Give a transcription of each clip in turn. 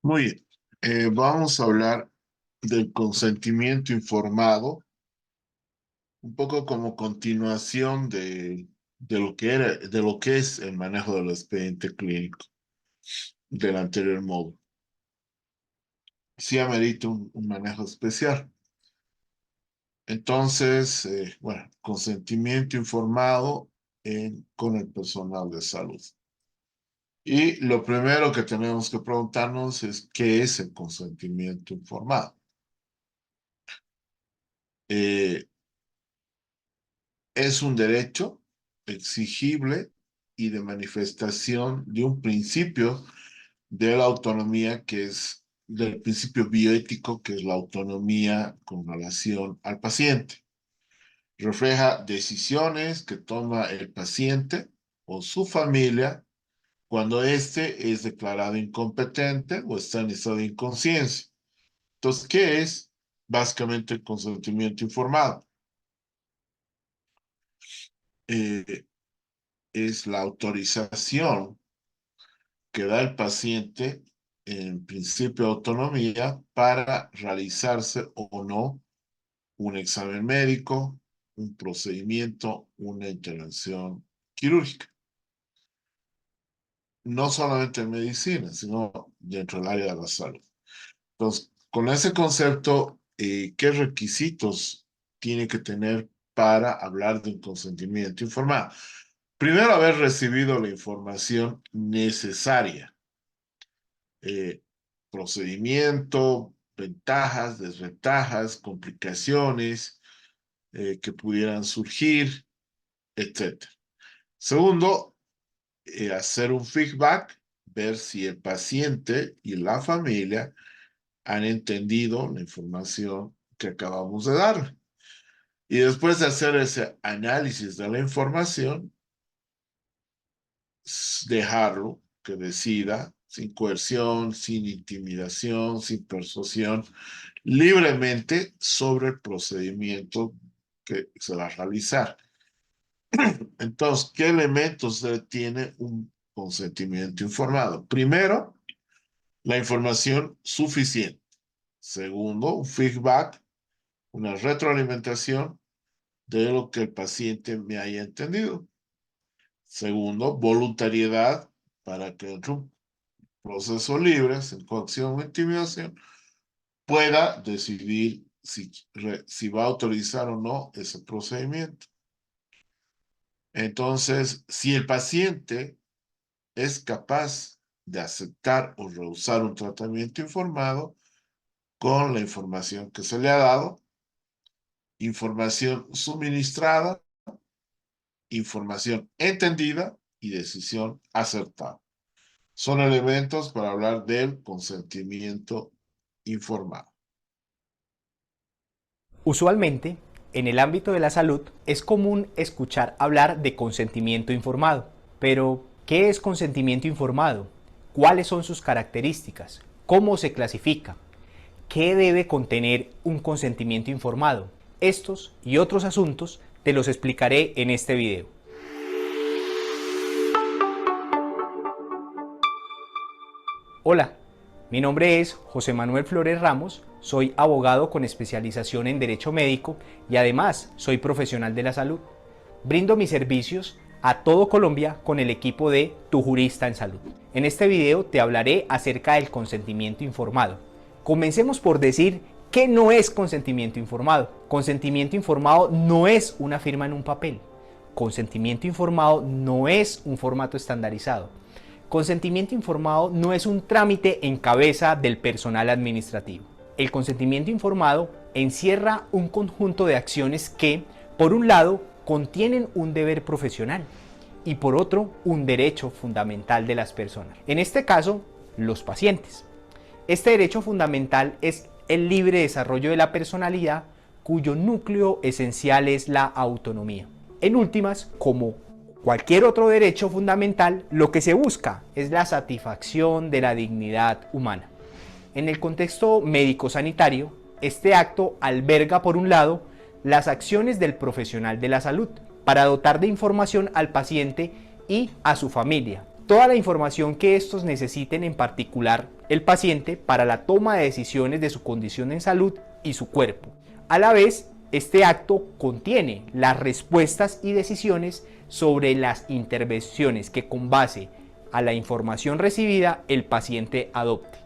Muy bien. Vamos a hablar del consentimiento informado, un poco como continuación de lo que era, de lo que es el manejo del expediente clínico del anterior módulo. Sí amerita un manejo especial. Entonces, bueno, consentimiento informado con el personal de salud. Y lo primero que tenemos que preguntarnos es qué es el consentimiento informado. Eh, Es un derecho exigible y de manifestación de un principio de la autonomía que es del principio bioético que es la autonomía con relación al paciente. Refleja decisiones que toma el paciente o su familia cuando éste es declarado incompetente o está en estado de inconsciencia. Entonces, ¿qué es? Básicamente el consentimiento informado. Eh, es la autorización que da el paciente en principio de autonomía para realizarse o no un examen médico, un procedimiento, una intervención quirúrgica. No solamente en medicina, sino dentro del área de la salud. Entonces, con ese concepto, ¿qué requisitos tiene que tener para hablar de un consentimiento informado? Primero, haber recibido la información necesaria, eh, procedimiento, ventajas, desventajas, complicaciones que pudieran surgir, etcétera. Segundo, hacer un feedback, ver si el paciente y la familia han entendido la información que acabamos de dar. Y después de hacer ese análisis de la información, dejarlo que decida sin coerción, sin intimidación, sin persuasión, libremente sobre el procedimiento que se va a realizar. Entonces, ¿qué elementos tiene un consentimiento informado? Primero, la información suficiente. Segundo, un feedback, una retroalimentación de lo que el paciente me haya entendido. Segundo, voluntariedad para que entre un proceso libre, sin coacción o intimidación, pueda decidir si va a autorizar o no ese procedimiento. Entonces, si el paciente es capaz de aceptar o rehusar un tratamiento informado con la información que se le ha dado, información suministrada, información entendida y decisión acertada. Son elementos para hablar del consentimiento informado. Usualmente, en el ámbito de la salud, es común escuchar hablar de consentimiento informado. Pero, ¿qué es consentimiento informado? ¿Cuáles son sus características? ¿Cómo se clasifica? ¿Qué debe contener un consentimiento informado? Estos y otros asuntos te los explicaré en este video. Hola, mi nombre es José Manuel Flores Ramos, soy abogado con especialización en Derecho Médico y además soy profesional de la salud. Brindo mis servicios a todo Colombia con el equipo de Tu Jurista en Salud. En este video te hablaré acerca del consentimiento informado. Comencemos por decir qué no es consentimiento informado. Consentimiento informado no es una firma en un papel. Consentimiento informado no es un formato estandarizado. Consentimiento informado no es un trámite en cabeza del personal administrativo. El consentimiento informado encierra un conjunto de acciones que, por un lado, contienen un deber profesional y por otro, un derecho fundamental de las personas. En este caso, los pacientes. Este derecho fundamental es el libre desarrollo de la personalidad, cuyo núcleo esencial es la autonomía. En últimas, como cualquier otro derecho fundamental, lo que se busca es la satisfacción de la dignidad humana. En el contexto médico-sanitario, este acto alberga, por un lado, las acciones del profesional de la salud para dotar de información al paciente y a su familia, toda la información que estos necesiten, en particular el paciente, para la toma de decisiones de su condición en salud y su cuerpo. A la vez, este acto contiene las respuestas y decisiones sobre las intervenciones que, con base a la información recibida, el paciente adopte.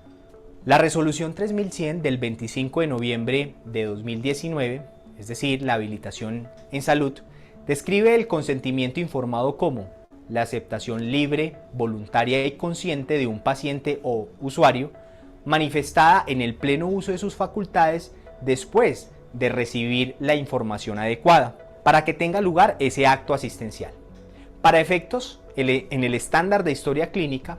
La resolución 3100 del 25 de noviembre de 2019, es decir, la habilitación en salud, describe el consentimiento informado como la aceptación libre, voluntaria y consciente de un paciente o usuario, manifestada en el pleno uso de sus facultades después de recibir la información adecuada, para que tenga lugar ese acto asistencial. Para efectos, en el estándar de historia clínica,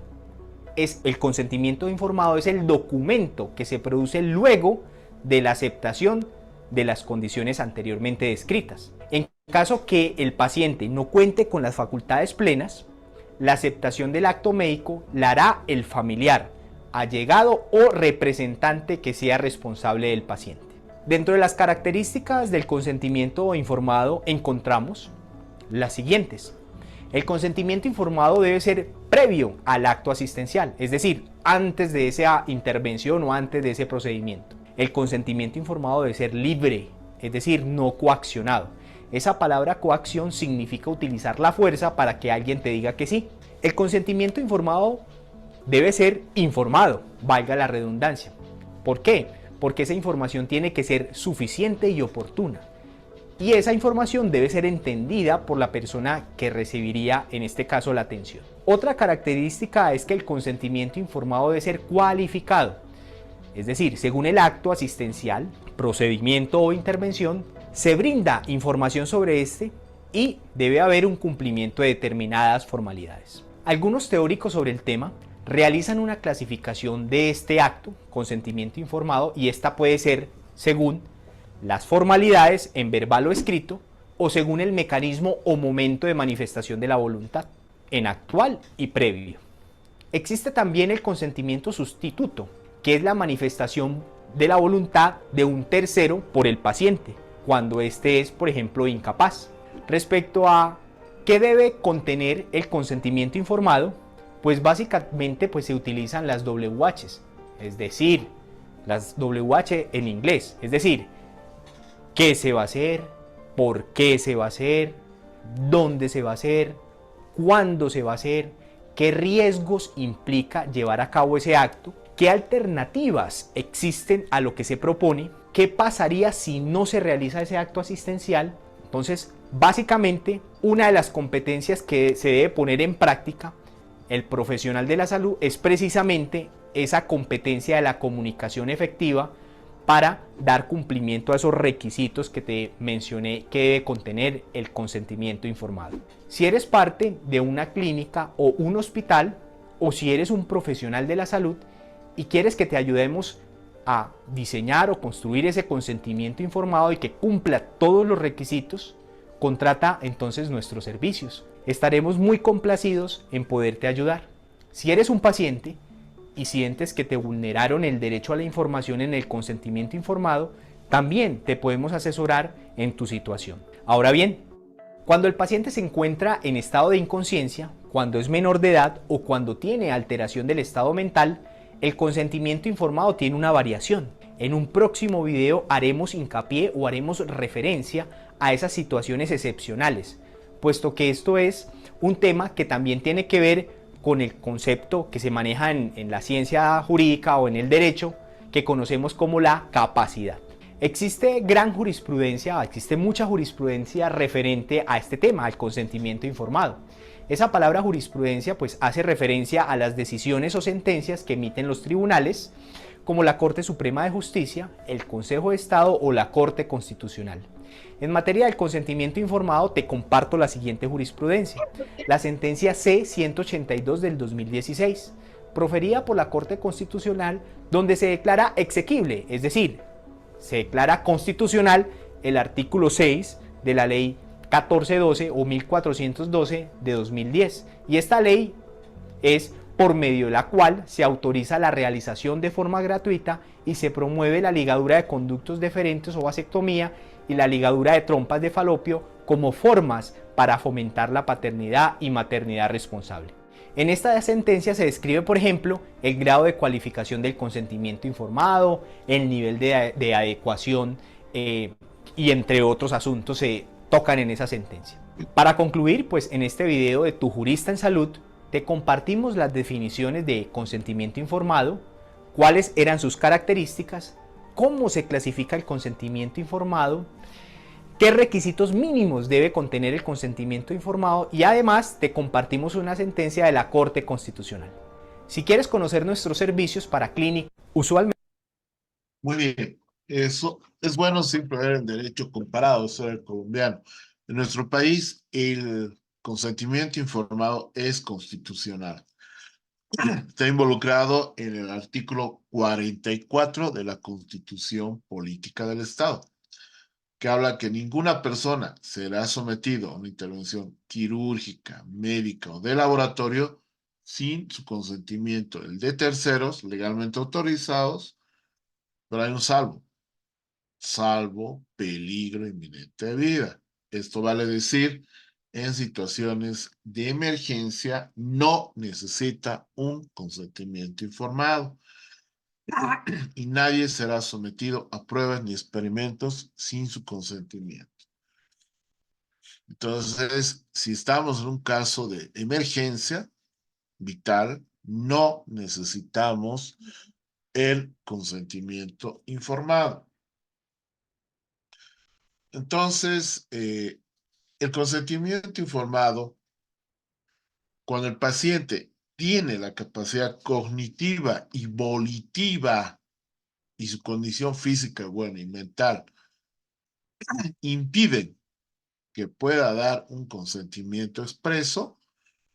el consentimiento informado es el documento que se produce luego de la aceptación de las condiciones anteriormente descritas. En caso que el paciente no cuente con las facultades plenas, la aceptación del acto médico la hará el familiar, allegado o representante que sea responsable del paciente. Dentro de las características del consentimiento informado encontramos las siguientes. El consentimiento informado debe ser previo al acto asistencial, es decir, antes de esa intervención o antes de ese procedimiento. El consentimiento informado debe ser libre, es decir, no coaccionado. Esa palabra coacción significa utilizar la fuerza para que alguien te diga que sí. El consentimiento informado debe ser informado, valga la redundancia. ¿Por qué? Porque esa información tiene que ser suficiente y oportuna. Y esa información debe ser entendida por la persona que recibiría, en este caso, la atención. Otra característica es que el consentimiento informado debe ser cualificado. Es decir, según el acto asistencial, procedimiento o intervención, se brinda información sobre este y debe haber un cumplimiento de determinadas formalidades. Algunos teóricos sobre el tema realizan una clasificación de este acto, consentimiento informado, y esta puede ser según las formalidades en verbal o escrito, o según el mecanismo o momento de manifestación de la voluntad, en actual y previo. Existe también el consentimiento sustituto, que es la manifestación de la voluntad de un tercero por el paciente, cuando éste es, por ejemplo, incapaz. Respecto a qué debe contener el consentimiento informado, pues básicamente se utilizan las WH, es decir, las WH en inglés, es decir, qué se va a hacer, por qué se va a hacer, dónde se va a hacer, cuándo se va a hacer, qué riesgos implica llevar a cabo ese acto, qué alternativas existen a lo que se propone, qué pasaría si no se realiza ese acto asistencial. Entonces, básicamente, una de las competencias que se debe poner en práctica el profesional de la salud es precisamente esa competencia de la comunicación efectiva para dar cumplimiento a esos requisitos que te mencioné que debe contener el consentimiento informado. Si eres parte de una clínica o un hospital, o si eres un profesional de la salud y quieres que te ayudemos a diseñar o construir ese consentimiento informado y que cumpla todos los requisitos, contrata entonces nuestros servicios. Estaremos muy complacidos en poderte ayudar. Si eres un paciente y sientes que te vulneraron el derecho a la información en el consentimiento informado, también te podemos asesorar en tu situación. Ahora bien, cuando el paciente se encuentra en estado de inconsciencia, cuando es menor de edad o cuando tiene alteración del estado mental, el consentimiento informado tiene una variación. En un próximo video haremos hincapié o haremos referencia a esas situaciones excepcionales, puesto que esto es un tema que también tiene que ver con el concepto que se maneja en la ciencia jurídica o en el derecho, que conocemos como la capacidad. Existe mucha jurisprudencia referente a este tema, al consentimiento informado. Esa palabra jurisprudencia hace referencia a las decisiones o sentencias que emiten los tribunales, como la Corte Suprema de Justicia, el Consejo de Estado o la Corte Constitucional. En materia del consentimiento informado te comparto la siguiente jurisprudencia. La sentencia C-182 del 2016, proferida por la Corte Constitucional, donde se declara exequible, es decir, se declara constitucional el artículo 6 de la Ley 1412 o 1412 de 2010. Y esta ley es por medio de la cual se autoriza la realización de forma gratuita y se promueve la ligadura de conductos deferentes o vasectomía y la ligadura de trompas de falopio como formas para fomentar la paternidad y maternidad responsable. En esta sentencia se describe, por ejemplo, el grado de cualificación del consentimiento informado, el nivel de adecuación y entre otros asuntos se tocan en esa sentencia. Para concluir, pues en este video de Tu Jurista en Salud, te compartimos las definiciones de consentimiento informado, cuáles eran sus características, cómo se clasifica el consentimiento informado, qué requisitos mínimos debe contener el consentimiento informado y además te compartimos una sentencia de la Corte Constitucional. Si quieres conocer nuestros servicios para clínica, usualmente... Muy bien, eso es bueno siempre ver el derecho comparado, eso es el colombiano. En nuestro país, el consentimiento informado es constitucional. Está involucrado en el artículo 44 de la Constitución Política del Estado, que habla que ninguna persona será sometido a una intervención quirúrgica, médica o de laboratorio sin su consentimiento, el de terceros legalmente autorizados, pero hay un salvo peligro inminente de vida. Esto vale decir, en situaciones de emergencia no necesita un consentimiento informado y nadie será sometido a pruebas ni experimentos sin su consentimiento. Entonces, si estamos en un caso de emergencia vital, no necesitamos el consentimiento informado. Entonces, el consentimiento informado, cuando el paciente tiene la capacidad cognitiva y volitiva y su condición física buena y mental impiden que pueda dar un consentimiento expreso,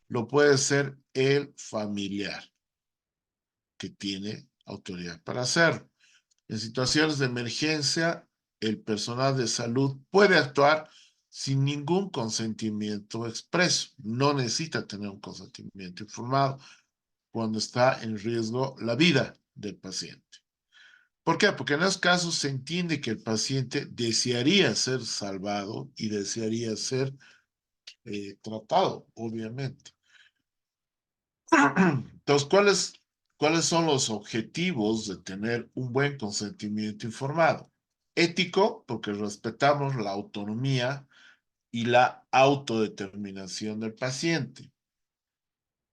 lo puede ser el familiar que tiene autoridad para hacerlo. En situaciones de emergencia, el personal de salud puede actuar sin ningún consentimiento expreso. No necesita tener un consentimiento informado cuando está en riesgo la vida del paciente. ¿Por qué? Porque en esos casos se entiende que el paciente desearía ser salvado y desearía ser tratado, obviamente. Entonces, ¿cuáles son los objetivos de tener un buen consentimiento informado? Ético, porque respetamos la autonomía y la autodeterminación del paciente.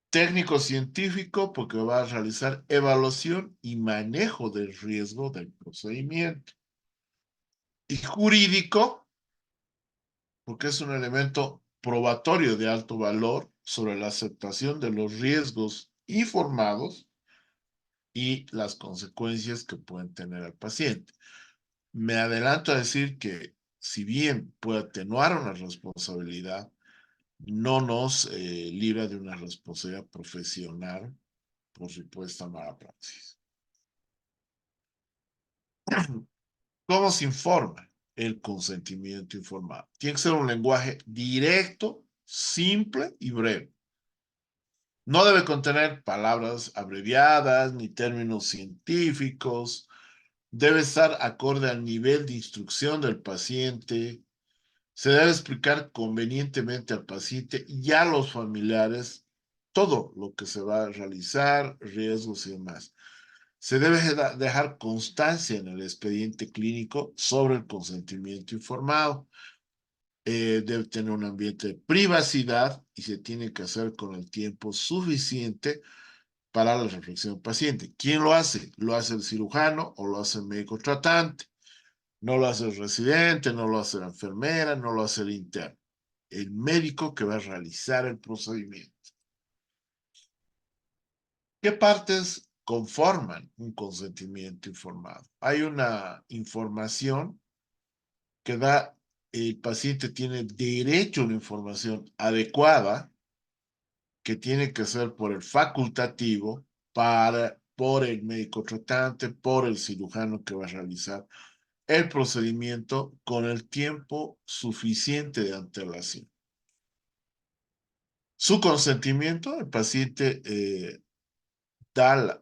Técnico científico, porque va a realizar evaluación y manejo del riesgo del procedimiento. Y jurídico, porque es un elemento probatorio de alto valor sobre la aceptación de los riesgos informados y las consecuencias que pueden tener al paciente. Me adelanto a decir que si bien puede atenuar una responsabilidad, no nos libra de una responsabilidad profesional por supuesta mala praxis. ¿Cómo se informa el consentimiento informado? Tiene que ser un lenguaje directo, simple y breve. No debe contener palabras abreviadas ni términos científicos. Debe estar acorde al nivel de instrucción del paciente. Se debe explicar convenientemente al paciente y a los familiares todo lo que se va a realizar, riesgos y demás. Se debe dejar constancia en el expediente clínico sobre el consentimiento informado. Debe tener un ambiente de privacidad y se tiene que hacer con el tiempo suficiente para la reflexión del paciente. ¿Quién lo hace? ¿Lo hace el cirujano o lo hace el médico tratante? No lo hace el residente, no lo hace la enfermera, no lo hace el interno. El médico que va a realizar el procedimiento. ¿Qué partes conforman un consentimiento informado? Hay una información que da, el paciente tiene derecho a una información adecuada que tiene que ser por el facultativo, por el médico tratante, por el cirujano que va a realizar el procedimiento con el tiempo suficiente de antelación. Su consentimiento, el paciente da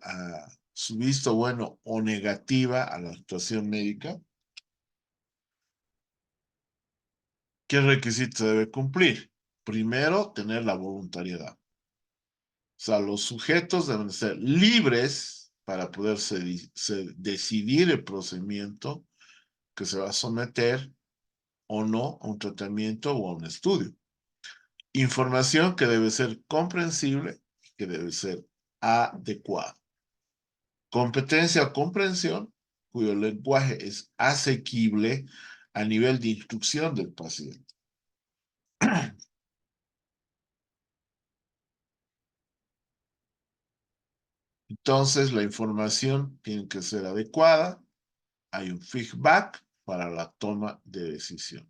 su visto bueno o negativa a la actuación médica. ¿Qué requisitos debe cumplir? Primero, tener la voluntariedad. sea, los sujetos deben ser libres para poder decidir el procedimiento que se va a someter o no a un tratamiento o a un estudio. Información que debe ser comprensible y que debe ser adecuada. Competencia o comprensión cuyo lenguaje es asequible a nivel de instrucción del paciente. Entonces, la información tiene que ser adecuada. Hay un feedback para la toma de decisión.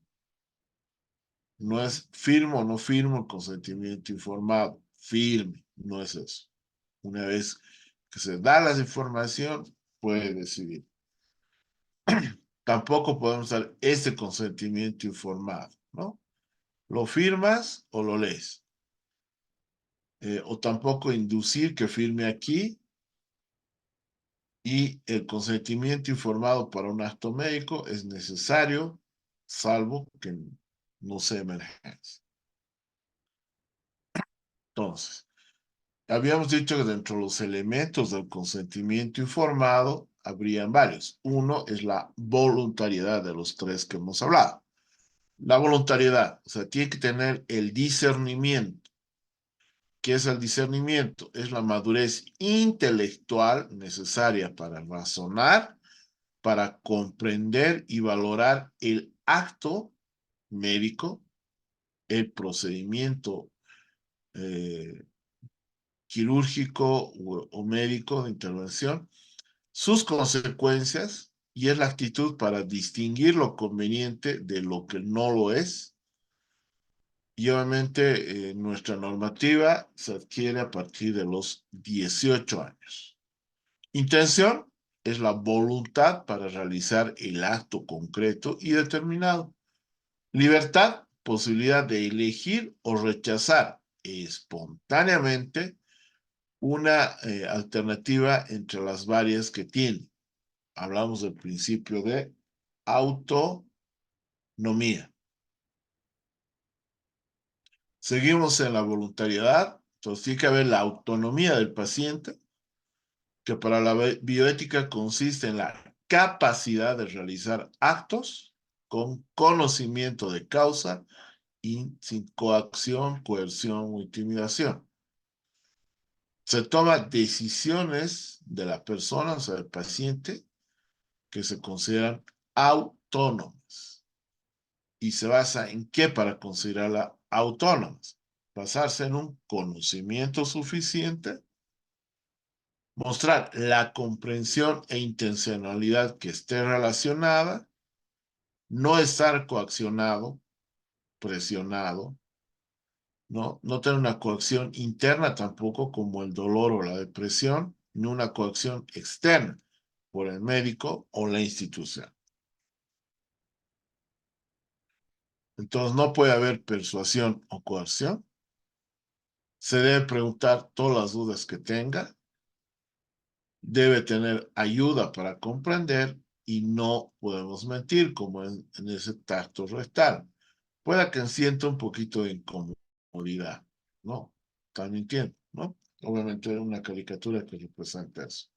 No es firmo o no firmo el consentimiento informado. Firme, no es eso. Una vez que se da la información, puede decidir. Tampoco podemos dar ese consentimiento informado, ¿no? Lo firmas o lo lees. O tampoco inducir que firme aquí y el consentimiento informado para un acto médico es necesario, salvo que no sea emergencia. Entonces, habíamos dicho que dentro de los elementos del consentimiento informado habrían varios. Uno es la voluntariedad de los tres que hemos hablado. La voluntariedad, o sea, tiene que tener el discernimiento. ¿Qué es el discernimiento? Es la madurez intelectual necesaria para razonar, para comprender y valorar el acto médico, el procedimiento eh, quirúrgico o médico de intervención, sus consecuencias, y es la actitud para distinguir lo conveniente de lo que no lo es. Y obviamente nuestra normativa se adquiere a partir de los 18 años. Intención es la voluntad para realizar el acto concreto y determinado. Libertad, posibilidad de elegir o rechazar espontáneamente una alternativa entre las varias que tiene. Hablamos del principio de autonomía. Seguimos en la voluntariedad, entonces tiene que haber la autonomía del paciente, que para la bioética consiste en la capacidad de realizar actos con conocimiento de causa y sin coacción, coerción o intimidación. Se toman decisiones de la persona, o sea, del paciente, que se consideran autónomas. ¿Y se basa en qué para considerarla autónomas? Basarse en un conocimiento suficiente, mostrar la comprensión e intencionalidad que esté relacionada, no estar coaccionado, presionado, no tener una coacción interna tampoco como el dolor o la depresión, ni una coacción externa por el médico o la institución. Entonces no puede haber persuasión o coerción. Se debe preguntar todas las dudas que tenga. Debe tener ayuda para comprender y no podemos mentir como en ese tacto rectal. Pueda que sienta un poquito de incomodidad, ¿no? Está mintiendo, ¿no? Obviamente era una caricatura que representa eso.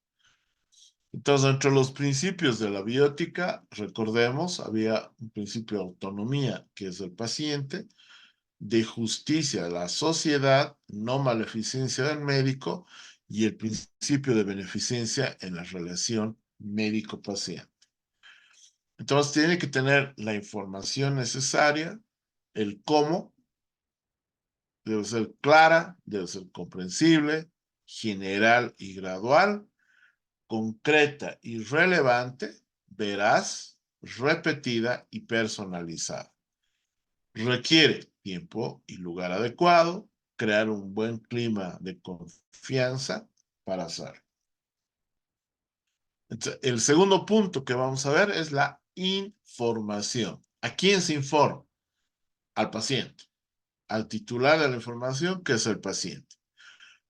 Entonces, entre los principios de la biótica, recordemos, había un principio de autonomía, que es el paciente, de justicia de la sociedad, no maleficencia del médico, y el principio de beneficencia en la relación médico-paciente. Entonces, tiene que tener la información necesaria, el cómo, debe ser clara, debe ser comprensible, general y gradual, concreta y relevante, veraz, repetida y personalizada. Requiere tiempo y lugar adecuado, crear un buen clima de confianza para hacerlo. Entonces, el segundo punto que vamos a ver es la información. ¿A quién se informa? Al paciente, al titular de la información, que es el paciente.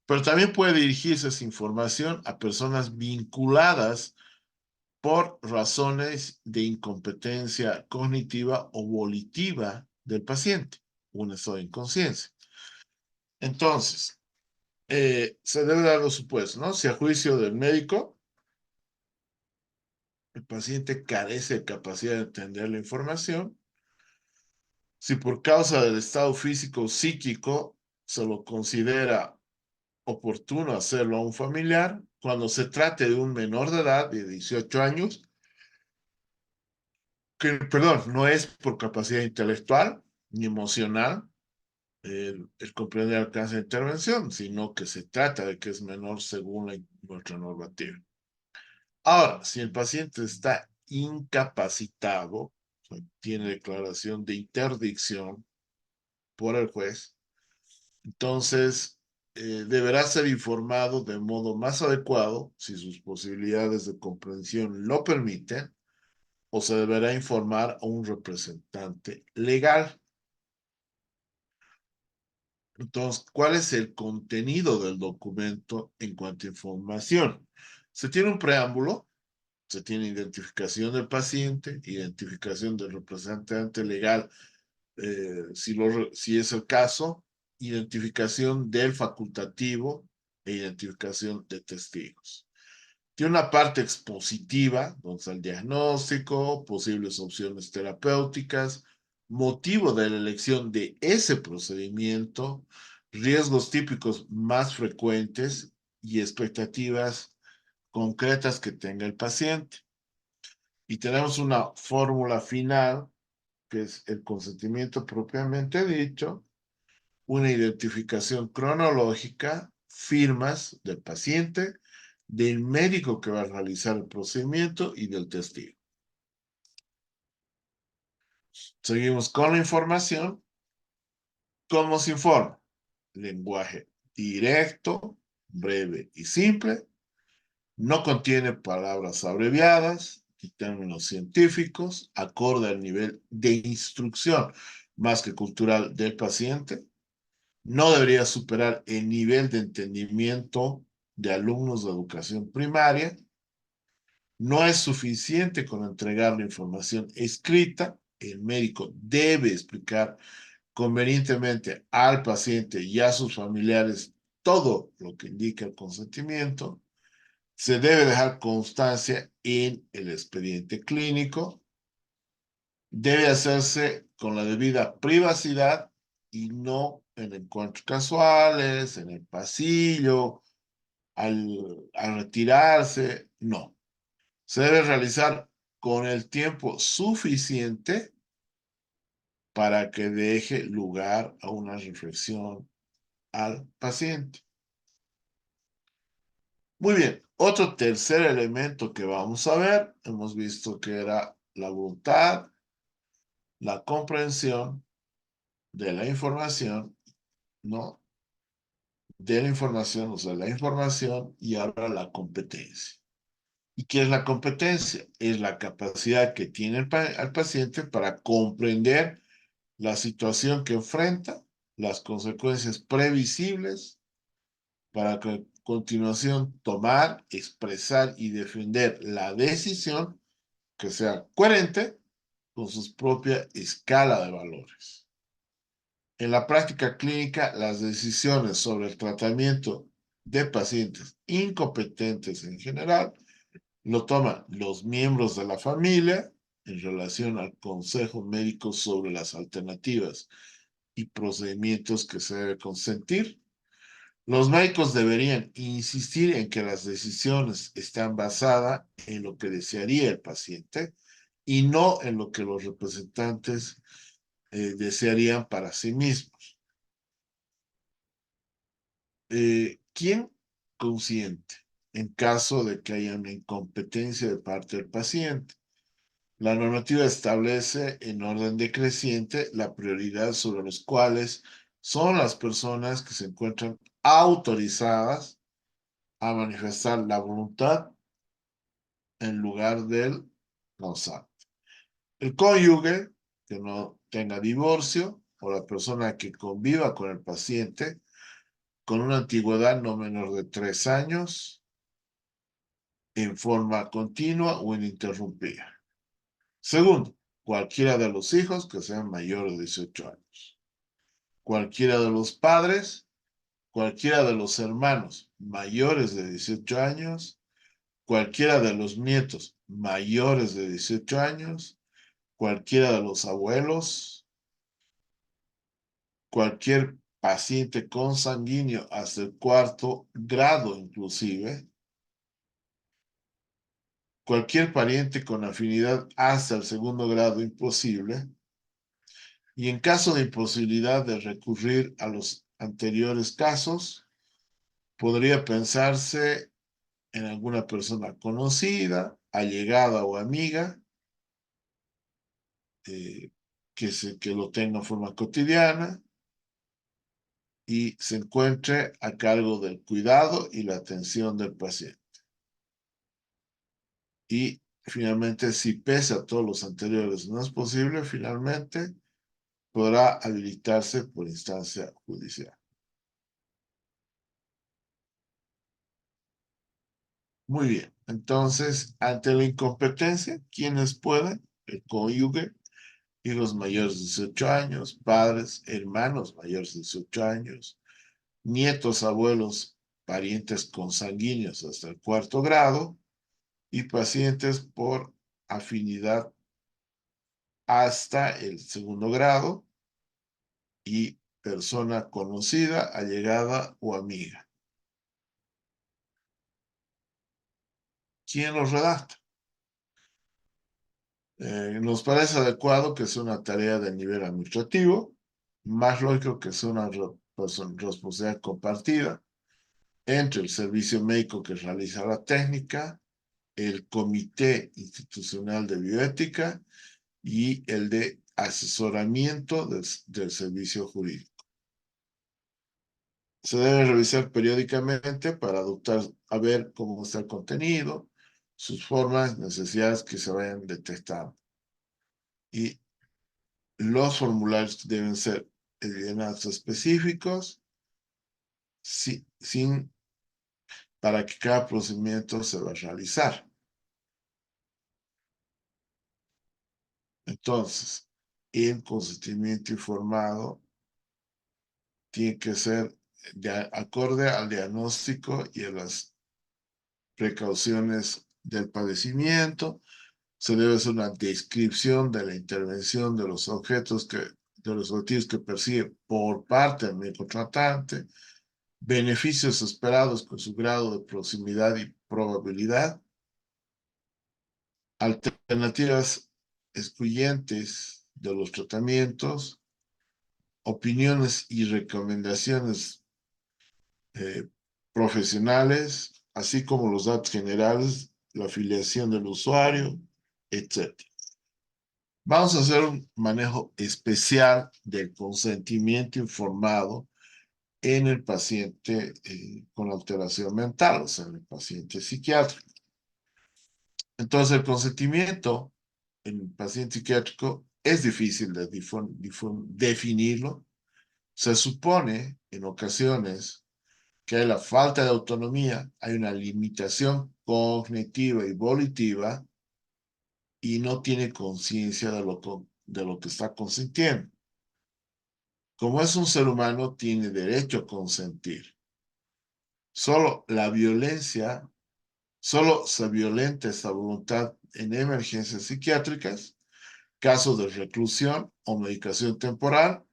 Pero también puede dirigirse esa información a personas vinculadas por razones de incompetencia cognitiva o volitiva del paciente, un estado de inconsciencia. Entonces, Se debe dar los supuestos, ¿no? Si a juicio del médico, el paciente carece de capacidad de entender la información, si por causa del estado físico o psíquico se lo considera oportuno hacerlo a un familiar, cuando se trate de un menor de edad de 18 años, que, perdón, no es por capacidad intelectual ni emocional el comprender el alcance de intervención, sino que se trata de que es menor según nuestra normativa. Ahora, si el paciente está incapacitado, o sea, tiene declaración de interdicción por el juez, entonces deberá ser informado de modo más adecuado si sus posibilidades de comprensión lo permiten, o se deberá informar a un representante legal. Entonces, ¿cuál es el contenido del documento en cuanto a información? Se tiene un preámbulo, se tiene identificación del paciente, identificación del representante legal, si es el caso, identificación del facultativo e identificación de testigos. Tiene una parte expositiva, donde está el diagnóstico, posibles opciones terapéuticas, motivo de la elección de ese procedimiento, riesgos típicos más frecuentes y expectativas concretas que tenga el paciente. Y tenemos una fórmula final, que es el consentimiento propiamente dicho, una identificación cronológica, firmas del paciente, del médico que va a realizar el procedimiento y del testigo. Seguimos con la información. ¿Cómo se informa? Lenguaje directo, breve y simple. No contiene palabras abreviadas y términos científicos, acorde al nivel de instrucción más que cultural del paciente. No debería superar el nivel de entendimiento de alumnos de educación primaria. No es suficiente con entregar la información escrita. El médico debe explicar convenientemente al paciente y a sus familiares todo lo que indica el consentimiento. Se debe dejar constancia en el expediente clínico. Debe hacerse con la debida privacidad y no en encuentros casuales, en el pasillo, al retirarse, no. Se debe realizar con el tiempo suficiente para que deje lugar a una reflexión al paciente. Muy bien, otro tercer elemento que vamos a ver, hemos visto que era la voluntad, la comprensión de la información, ¿no? De la información, o sea, la información y ahora la competencia. ¿Y qué es la competencia? Es la capacidad que tiene el paciente para comprender la situación que enfrenta, las consecuencias previsibles, para que a continuación tomar, expresar y defender la decisión que sea coherente con su propia escala de valores. En la práctica clínica, las decisiones sobre el tratamiento de pacientes incompetentes en general lo toman los miembros de la familia en relación al consejo médico sobre las alternativas y procedimientos que se debe consentir. Los médicos deberían insistir en que las decisiones están basadas en lo que desearía el paciente y no en lo que los representantes desearían para sí mismos. ¿Quién consiente en caso de que haya una incompetencia de parte del paciente? La normativa establece en orden decreciente la prioridad sobre los cuales son las personas que se encuentran autorizadas a manifestar la voluntad en lugar del causante. El cónyuge que no tenga divorcio o la persona que conviva con el paciente con una antigüedad no menor de 3 años en forma continua o ininterrumpida. Segundo, cualquiera de los hijos que sean mayores de 18 años. Cualquiera de los padres cualquiera de los hermanos mayores de 18 años, cualquiera de los nietos mayores de 18 años, cualquiera de los abuelos, cualquier paciente consanguíneo hasta el cuarto grado inclusive, cualquier pariente con afinidad hasta el segundo grado imposible, y en caso de imposibilidad de recurrir a los anteriores casos, podría pensarse en alguna persona conocida, allegada o amiga, eh, que lo tenga en forma cotidiana y se encuentre a cargo del cuidado y la atención del paciente. Y finalmente, si pese a todos los anteriores no es posible, finalmente podrá habilitarse por instancia judicial. Muy bien, entonces, ante la incompetencia, ¿quiénes pueden? El cónyuge, hijos mayores de 18 años, padres, hermanos mayores de 18 años, nietos, abuelos, parientes consanguíneos hasta el cuarto grado y pacientes por afinidad hasta el segundo grado y persona conocida, allegada o amiga. ¿Quién los redacta? Nos parece adecuado que sea una tarea de nivel administrativo, más lógico que sea una responsabilidad compartida entre el servicio médico que realiza la técnica, el Comité Institucional de Bioética y el de asesoramiento del servicio jurídico. Se debe revisar periódicamente para adoptar, a ver cómo está el contenido, sus formas, necesidades que se vayan detectando. Y los formularios deben ser llenados específicos, sin, para que cada procedimiento se va a realizar. Entonces, el consentimiento informado tiene que ser acorde al diagnóstico y a las precauciones del padecimiento. Se debe hacer una descripción de la intervención de los objetivos que percibe por parte del médico tratante, beneficios esperados con su grado de proximidad y probabilidad, alternativas excluyentes de los tratamientos, opiniones y recomendaciones eh, profesionales, así como los datos generales, la afiliación del usuario, etc. Vamos a hacer un manejo especial del consentimiento informado en el paciente con alteración mental, o sea, en el paciente psiquiátrico. Entonces, el consentimiento en el paciente psiquiátrico es difícil de definirlo. Se supone en ocasiones que hay la falta de autonomía, hay una limitación cognitiva y volitiva y no tiene conciencia de lo que está consintiendo. Como es un ser humano, tiene derecho a consentir. Solo la violencia, solo se violenta esta voluntad en emergencias psiquiátricas, casos de reclusión o medicación temporal,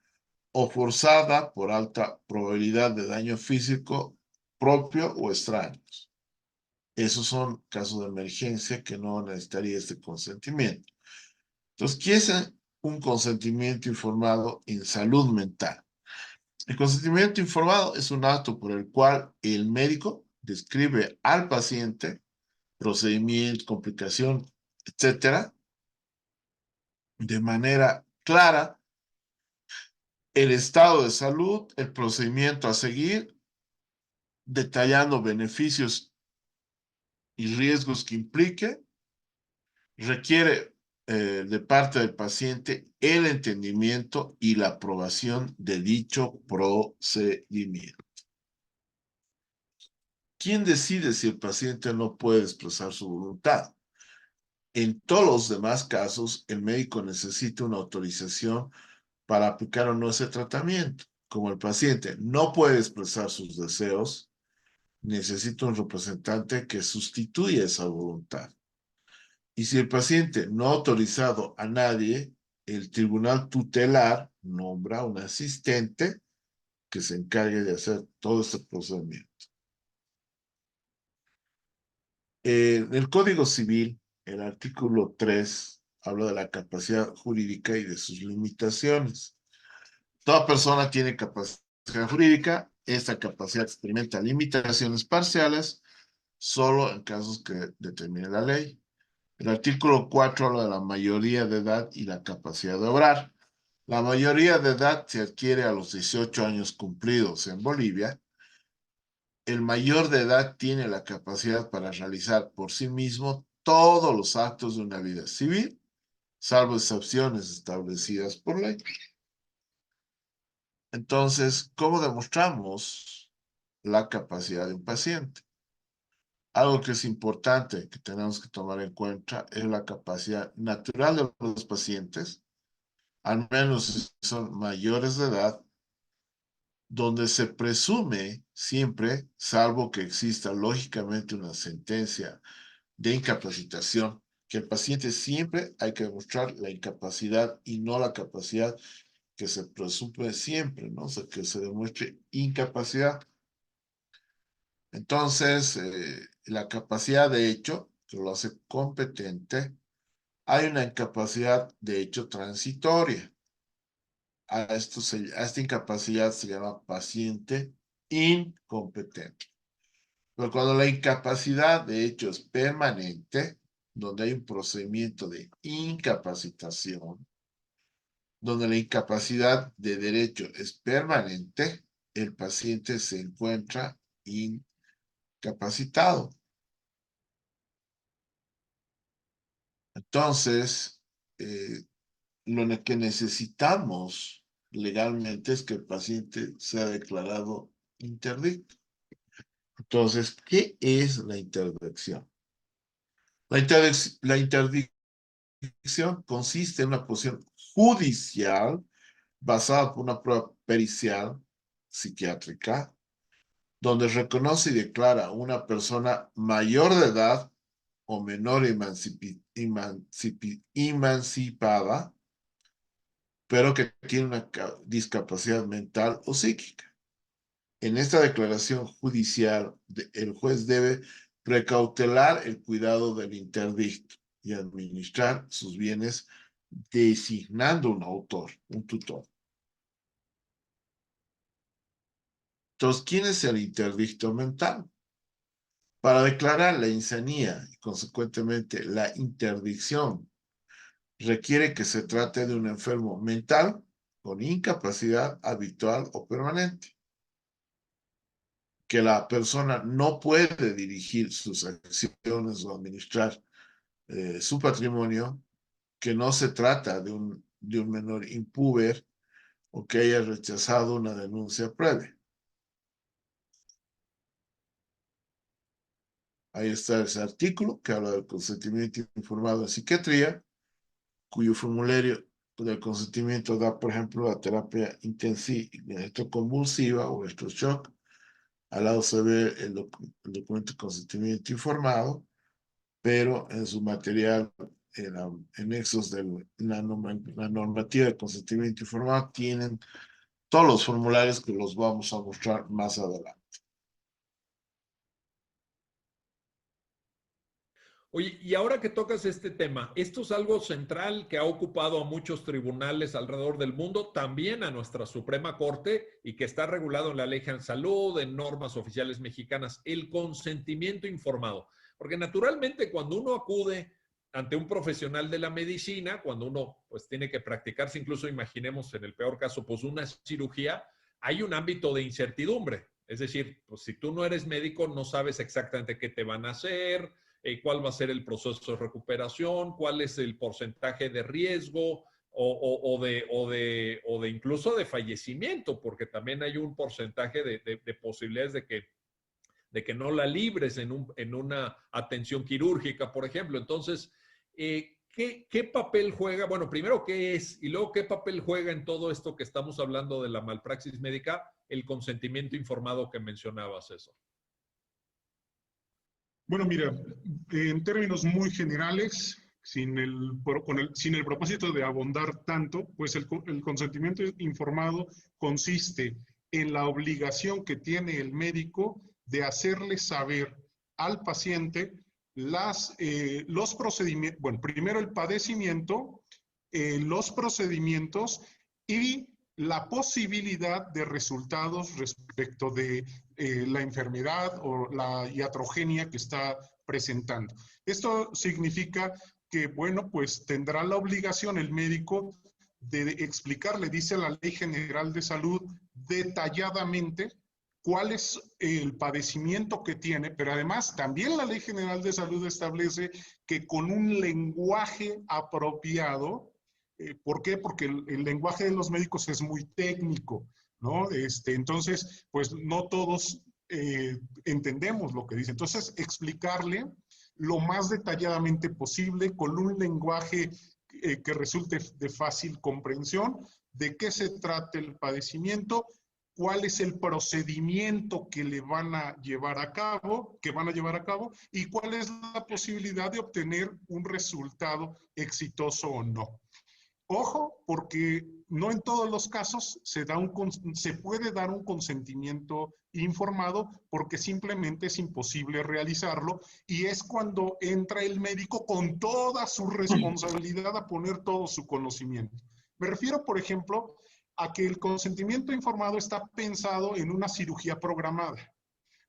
o forzada por alta probabilidad de daño físico propio o extraños. Esos son casos de emergencia que no necesitaría este consentimiento. Entonces, ¿qué es un consentimiento informado en salud mental? El consentimiento informado es un acto por el cual el médico describe al paciente procedimiento, complicación, etcétera, de manera clara, el estado de salud, el procedimiento a seguir, detallando beneficios y riesgos que implique, requiere de parte del paciente el entendimiento y la aprobación de dicho procedimiento. ¿Quién decide si el paciente no puede expresar su voluntad? En todos los demás casos, el médico necesita una autorización para aplicar o no ese tratamiento. como el paciente no puede expresar sus deseos, necesita un representante que sustituya esa voluntad. Y si el paciente no ha autorizado a nadie, el tribunal tutelar nombra un asistente que se encargue de hacer todo este procedimiento. En el Código Civil, el artículo 3 habla de la capacidad jurídica y de sus limitaciones. Toda persona tiene capacidad jurídica, esta capacidad experimenta limitaciones parciales solo en casos que determine la ley. El artículo 4 habla de la mayoría de edad y la capacidad de obrar. La mayoría de edad se adquiere a los 18 años cumplidos en Bolivia. El mayor de edad tiene la capacidad para realizar por sí mismo todos los actos de una vida civil, salvo excepciones establecidas por ley. Entonces, ¿cómo demostramos la capacidad de un paciente? Algo que es importante que tenemos que tomar en cuenta es la capacidad natural de los pacientes, al menos si son mayores de edad, donde se presume siempre, salvo que exista lógicamente una sentencia de incapacitación, que el paciente siempre hay que demostrar la incapacidad y no la capacidad que se presume siempre, ¿no? O sea, que se demuestre incapacidad. Entonces, la capacidad de hecho, que lo hace competente, hay una incapacidad de hecho transitoria. A esta incapacidad se llama paciente incompetente. Pero cuando la incapacidad de hecho es permanente, donde hay un procedimiento de incapacitación, donde la incapacidad de derecho es permanente, el paciente se encuentra incapacitado. Entonces, lo que necesitamos legalmente es que el paciente sea declarado interdicto. Entonces, ¿qué es la interdicción? La interdicción consiste en una posición judicial basada por una prueba pericial psiquiátrica, donde reconoce y declara a una persona mayor de edad o menor emancipada, pero que tiene una discapacidad mental o psíquica. En esta declaración judicial, el juez debe precautelar el cuidado del interdicto y administrar sus bienes designando un autor, un tutor. Entonces, ¿quién es el interdicto mental? Para declarar la insanía y consecuentemente la interdicción, requiere que se trate de un enfermo mental con incapacidad habitual o permanente, que la persona no puede dirigir sus acciones o administrar su patrimonio, que no se trata de un menor impúber o que haya rechazado una denuncia previa. Ahí está ese artículo que habla del consentimiento informado en psiquiatría, cuyo formulario del consentimiento da, por ejemplo, la terapia intensiva, electroconvulsiva o electroshock. Al lado se ve el documento de consentimiento informado, pero en su material, en anexos de la normativa de consentimiento informado, tienen todos los formularios que los vamos a mostrar más adelante. Oye, y ahora que tocas este tema, esto es algo central que ha ocupado a muchos tribunales alrededor del mundo, también a nuestra Suprema Corte, y que está regulado en la Ley General de Salud, en normas oficiales mexicanas, el consentimiento informado. Porque naturalmente cuando uno acude ante un profesional de la medicina, cuando uno pues tiene que practicarse, incluso imaginemos en el peor caso, pues una cirugía, hay un ámbito de incertidumbre. Es decir, pues si tú no eres médico, no sabes exactamente qué te van a hacer, cuál va a ser el proceso de recuperación, cuál es el porcentaje de riesgo o de incluso de fallecimiento, porque también hay un porcentaje de posibilidades de que no la libres en una atención quirúrgica, por ejemplo. Entonces, ¿qué papel juega? Bueno, primero, ¿qué es? Y luego, ¿qué papel juega en todo esto que estamos hablando de la malpraxis médica, el consentimiento informado que mencionabas, eso? Bueno, mira, en términos muy generales, sin el propósito de abundar tanto, pues el consentimiento informado consiste en la obligación que tiene el médico de hacerle saber al paciente los procedimientos, bueno, primero el padecimiento, los procedimientos y la posibilidad de resultados respecto de la enfermedad o la iatrogenia que está presentando. Esto significa que, bueno, pues tendrá la obligación el médico de explicarle, dice la Ley General de Salud, detalladamente cuál es el padecimiento que tiene, pero además también la Ley General de Salud establece que con un lenguaje apropiado. ¿Por qué? Porque el lenguaje de los médicos es muy técnico, ¿no? Entonces, pues no todos entendemos lo que dice. Entonces, explicarle lo más detalladamente posible con un lenguaje que resulte de fácil comprensión, de qué se trata el padecimiento, cuál es el procedimiento que le van a llevar a cabo, y cuál es la posibilidad de obtener un resultado exitoso o no. Ojo, porque no en todos los casos se puede dar un consentimiento informado porque simplemente es imposible realizarlo y es cuando entra el médico con toda su responsabilidad a poner todo su conocimiento. Me refiero, por ejemplo, a que el consentimiento informado está pensado en una cirugía programada,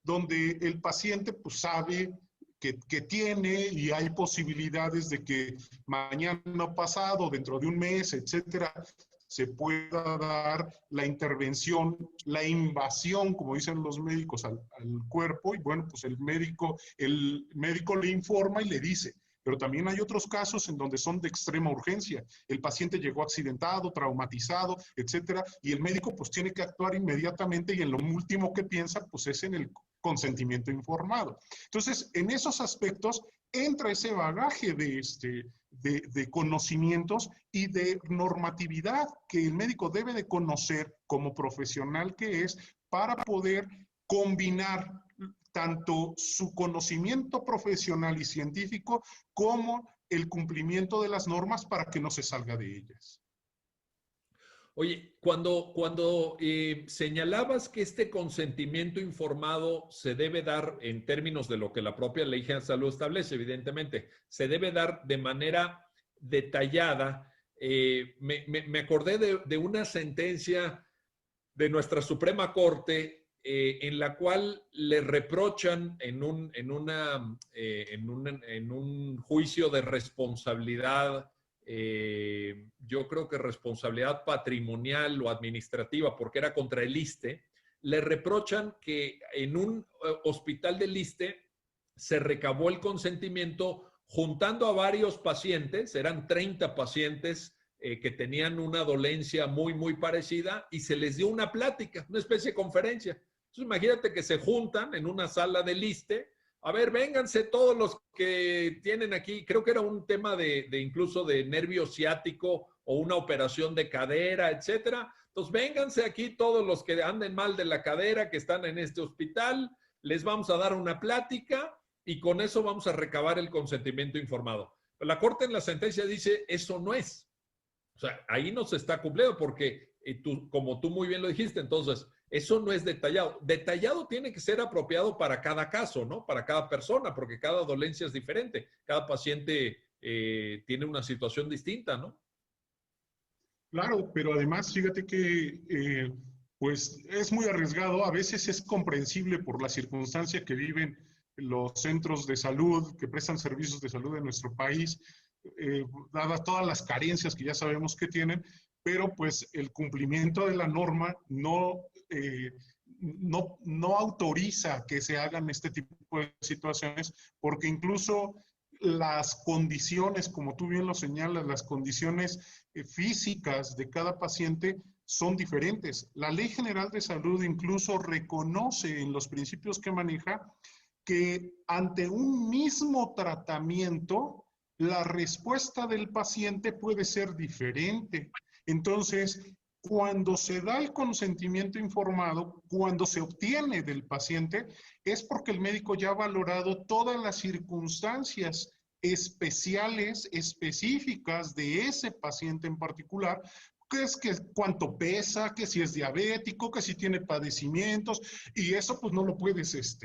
donde el paciente pues, sabe que tiene y hay posibilidades de que mañana pasado, dentro de un mes, etcétera, se pueda dar la intervención, la invasión, como dicen los médicos, al cuerpo. Y bueno, pues el médico le informa y le dice. Pero también hay otros casos en donde son de extrema urgencia. El paciente llegó accidentado, traumatizado, etcétera, y el médico pues tiene que actuar inmediatamente y en lo último que piensa pues es en el consentimiento informado. Entonces, en esos aspectos entra ese bagaje de conocimientos y de normatividad que el médico debe de conocer como profesional que es para poder combinar tanto su conocimiento profesional y científico como el cumplimiento de las normas para que no se salga de ellas. Oye, cuando señalabas que este consentimiento informado se debe dar en términos de lo que la propia Ley General de Salud establece, evidentemente, se debe dar de manera detallada. Me acordé de una sentencia de nuestra Suprema Corte en la cual le reprochan en un juicio de responsabilidad, yo creo que responsabilidad patrimonial o administrativa, porque era contra el ISSSTE, le reprochan que en un hospital del ISSSTE se recabó el consentimiento juntando a varios pacientes, eran 30 pacientes que tenían una dolencia muy, muy parecida y se les dio una plática, una especie de conferencia. Entonces, imagínate que se juntan en una sala del ISSSTE. A ver, vénganse todos los que tienen aquí, creo que era un tema de incluso de nervio ciático o una operación de cadera, etcétera. Entonces, vénganse aquí todos los que anden mal de la cadera, que están en este hospital, les vamos a dar una plática y con eso vamos a recabar el consentimiento informado. La Corte en la sentencia dice, eso no es. O sea, ahí no se está cumpliendo porque, como tú muy bien lo dijiste, entonces, eso no es detallado. Detallado tiene que ser apropiado para cada caso, ¿no? Para cada persona, porque cada dolencia es diferente. Cada paciente tiene una situación distinta, ¿no? Claro, pero además, fíjate que pues es muy arriesgado. A veces es comprensible por la circunstancia que viven los centros de salud, que prestan servicios de salud en nuestro país, dadas todas las carencias que ya sabemos que tienen, pero pues el cumplimiento de la norma no autoriza que se hagan este tipo de situaciones, porque incluso las condiciones, como tú bien lo señalas, las condiciones físicas de cada paciente son diferentes. La Ley General de Salud incluso reconoce en los principios que maneja que ante un mismo tratamiento, la respuesta del paciente puede ser diferente. Entonces, cuando se da el consentimiento informado, cuando se obtiene del paciente, es porque el médico ya ha valorado todas las circunstancias especiales, específicas de ese paciente en particular, que es que cuánto pesa, que si es diabético, que si tiene padecimientos, y eso pues no lo puedes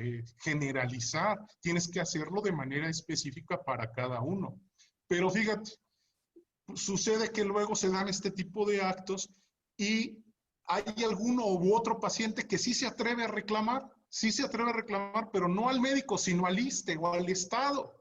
generalizar, tienes que hacerlo de manera específica para cada uno. Pero fíjate, sucede que luego se dan este tipo de actos y hay alguno u otro paciente que sí se atreve a reclamar, pero no al médico, sino al ISSSTE o al Estado.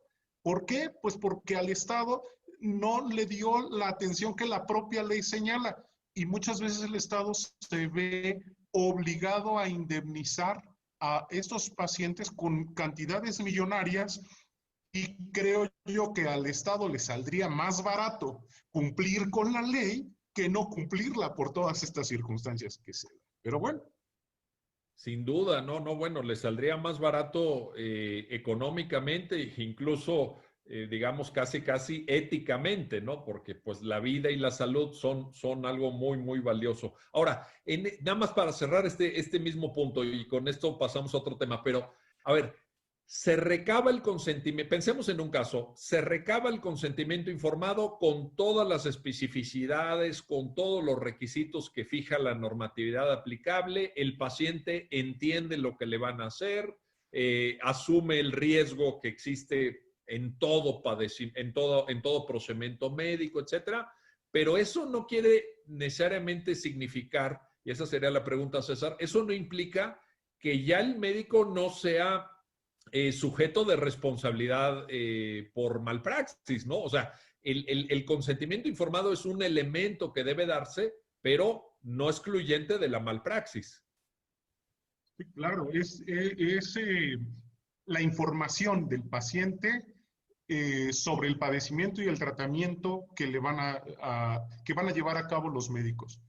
¿Por qué? Pues porque al Estado no le dio la atención que la propia ley señala y muchas veces el Estado se ve obligado a indemnizar a estos pacientes con cantidades millonarias y creo yo que al Estado le saldría más barato cumplir con la ley que no cumplirla por todas estas circunstancias que se dan. Pero bueno. Sin duda, bueno, le saldría más barato económicamente, incluso, digamos, casi éticamente, ¿no? Porque pues la vida y la salud son algo muy valioso. Ahora, nada más para cerrar este mismo punto y con esto pasamos a otro tema, pero a ver, se recaba el consentimiento, pensemos en un caso, se recaba el consentimiento informado con todas las especificidades, con todos los requisitos que fija la normatividad aplicable, el paciente entiende lo que le van a hacer, asume el riesgo que existe en todo procedimiento médico, etcétera, pero eso no quiere necesariamente significar, y esa sería la pregunta, César, eso no implica que ya el médico no sea sujeto de responsabilidad por malpraxis, ¿no? O sea, el consentimiento informado es un elemento que debe darse, pero no excluyente de la malpraxis. Sí, claro, es la información del paciente sobre el padecimiento y el tratamiento que le van que van a llevar a cabo los médicos.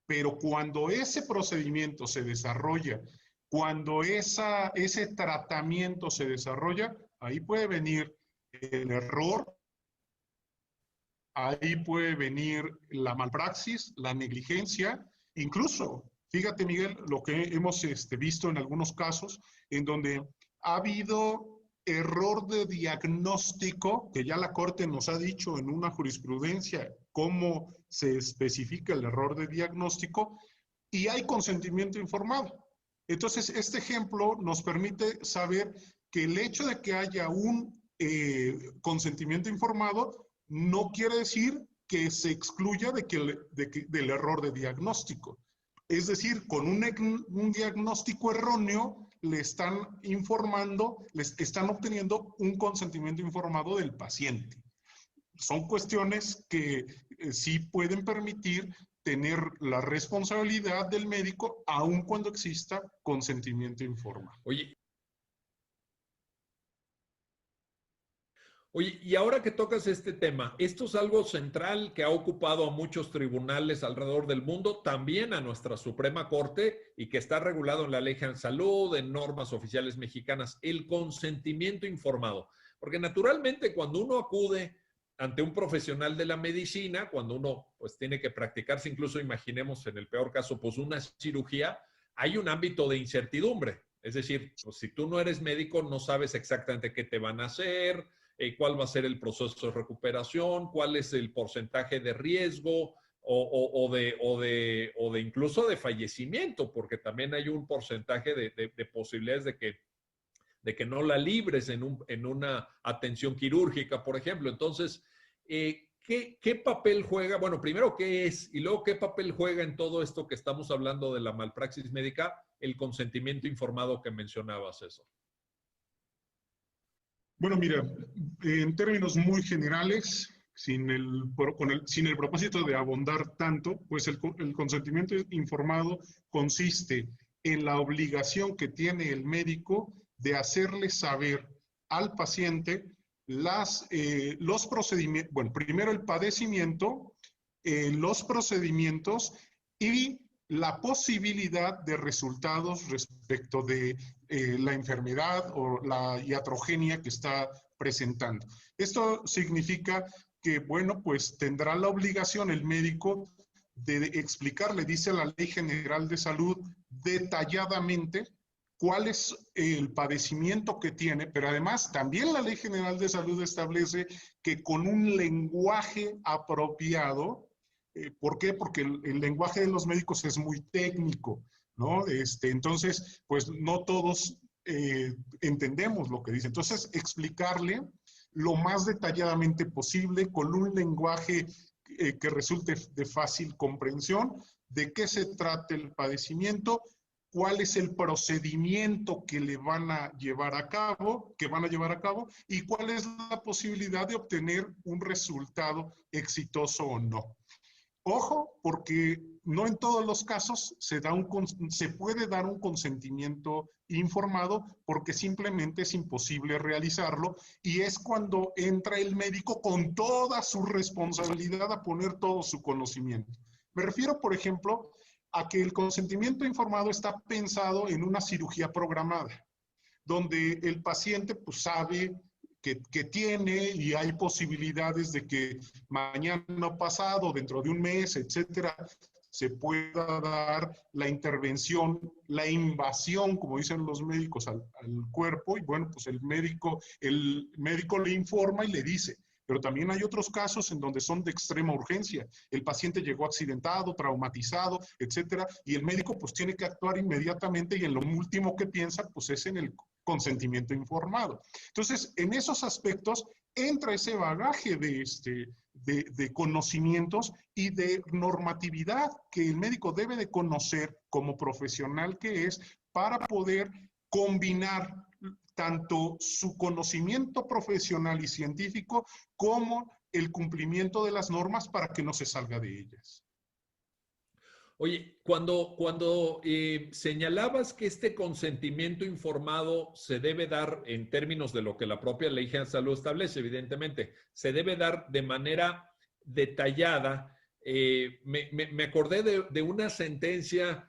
Pero cuando ese procedimiento se desarrolla, cuando ese tratamiento se desarrolla, ahí puede venir el error, ahí puede venir la malpraxis, la negligencia, incluso, fíjate Miguel, lo que hemos visto en algunos casos, en donde ha habido error de diagnóstico, que ya la Corte nos ha dicho en una jurisprudencia cómo se especifica el error de diagnóstico, y hay consentimiento informado. Entonces, este ejemplo nos permite saber que el hecho de que haya un consentimiento informado no quiere decir que se excluya del error de diagnóstico. Es decir, con un diagnóstico erróneo le están informando, les están obteniendo un consentimiento informado del paciente. Son cuestiones que sí pueden permitir tener la responsabilidad del médico aun cuando exista consentimiento informado. Oye, y ahora que tocas este tema, esto es algo central que ha ocupado a muchos tribunales alrededor del mundo, también a nuestra Suprema Corte, y que está regulado en la Ley General de Salud, en normas oficiales mexicanas, el consentimiento informado. Porque naturalmente cuando uno acude ante un profesional de la medicina, cuando uno pues tiene que practicarse, incluso imaginemos en el peor caso, pues una cirugía, hay un ámbito de incertidumbre. Es decir, pues, si tú no eres médico, no sabes exactamente qué te van a hacer, cuál va a ser el proceso de recuperación, cuál es el porcentaje de riesgo o de incluso de fallecimiento, porque también hay un porcentaje de posibilidades de que no la libres en una atención quirúrgica, por ejemplo. Entonces, ¿qué papel juega? Bueno, primero, ¿qué es? Y luego, ¿qué papel juega en todo esto que estamos hablando de la malpraxis médica? El consentimiento informado que mencionabas, eso. Bueno, mira, en términos muy generales, sin el propósito de abundar tanto, pues el consentimiento informado consiste en la obligación que tiene el médico de hacerle saber al paciente los procedimientos, bueno, primero el padecimiento, los procedimientos y la posibilidad de resultados respecto de la enfermedad o la iatrogenia que está presentando. Esto significa que, bueno, pues tendrá la obligación el médico de explicarle, dice la Ley General de Salud, detalladamente cuál es el padecimiento que tiene, pero además también la Ley General de Salud establece que con un lenguaje apropiado, ¿por qué? Porque el lenguaje de los médicos es muy técnico, ¿no? Entonces, pues no todos entendemos lo que dice. Entonces, explicarle lo más detalladamente posible con un lenguaje que resulte de fácil comprensión, de qué se trata el padecimiento, cuál es el procedimiento que le van a llevar a cabo, y cuál es la posibilidad de obtener un resultado exitoso o no. Ojo, porque no en todos los casos se puede dar un consentimiento informado porque simplemente es imposible realizarlo, y es cuando entra el médico con toda su responsabilidad a poner todo su conocimiento. Me refiero, por ejemplo, a que el consentimiento informado está pensado en una cirugía programada, donde el paciente pues sabe que tiene y hay posibilidades de que mañana pasado, dentro de un mes, etcétera, se pueda dar la intervención, la invasión, como dicen los médicos, al cuerpo, y bueno, pues el médico le informa y le dice. Pero también hay otros casos en donde son de extrema urgencia. El paciente llegó accidentado, traumatizado, etcétera, y el médico pues tiene que actuar inmediatamente, y en lo último que piensa pues es en el consentimiento informado. Entonces, en esos aspectos entra ese bagaje de conocimientos y de normatividad que el médico debe de conocer como profesional que es, para poder combinar tanto su conocimiento profesional y científico como el cumplimiento de las normas para que no se salga de ellas. Oye, cuando señalabas que este consentimiento informado se debe dar en términos de lo que la propia Ley General de Salud establece, evidentemente, se debe dar de manera detallada. Me acordé de una sentencia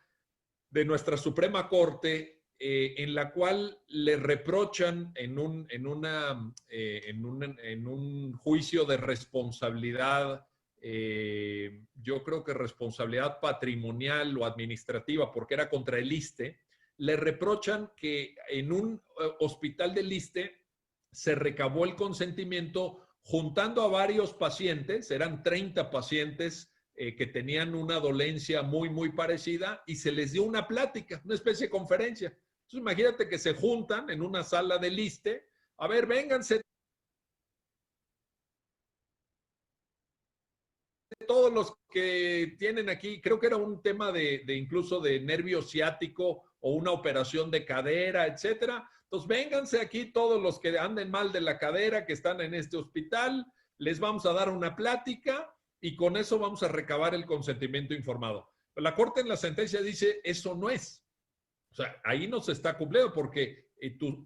de nuestra Suprema Corte en la cual le reprochan en un juicio de responsabilidad, yo creo que responsabilidad patrimonial o administrativa, porque era contra el ISSSTE, le reprochan que en un hospital del ISSSTE se recabó el consentimiento juntando a varios pacientes, eran 30 pacientes que tenían una dolencia muy, muy parecida, y se les dio una plática, una especie de conferencia. Entonces, imagínate que se juntan en una sala del ISSSTE, a ver, vénganse todos los que tienen aquí, creo que era un tema de incluso de nervio ciático o una operación de cadera, etcétera. Entonces, vénganse aquí todos los que anden mal de la cadera, que están en este hospital, les vamos a dar una plática y con eso vamos a recabar el consentimiento informado. La Corte en la sentencia dice, eso no es. O sea, ahí no se está cumpliendo porque,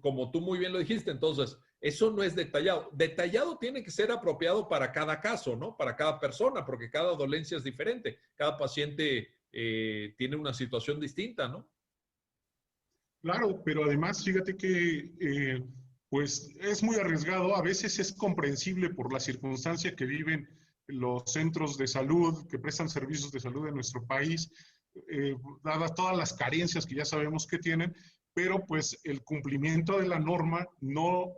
como tú muy bien lo dijiste, entonces, eso no es detallado. Detallado tiene que ser apropiado para cada caso, ¿no? Para cada persona, porque cada dolencia es diferente. Cada paciente tiene una situación distinta, ¿no? Claro, pero además, fíjate que pues es muy arriesgado. A veces es comprensible por la circunstancia que viven los centros de salud, que prestan servicios de salud en nuestro país, dadas todas las carencias que ya sabemos que tienen, pero pues el cumplimiento de la norma no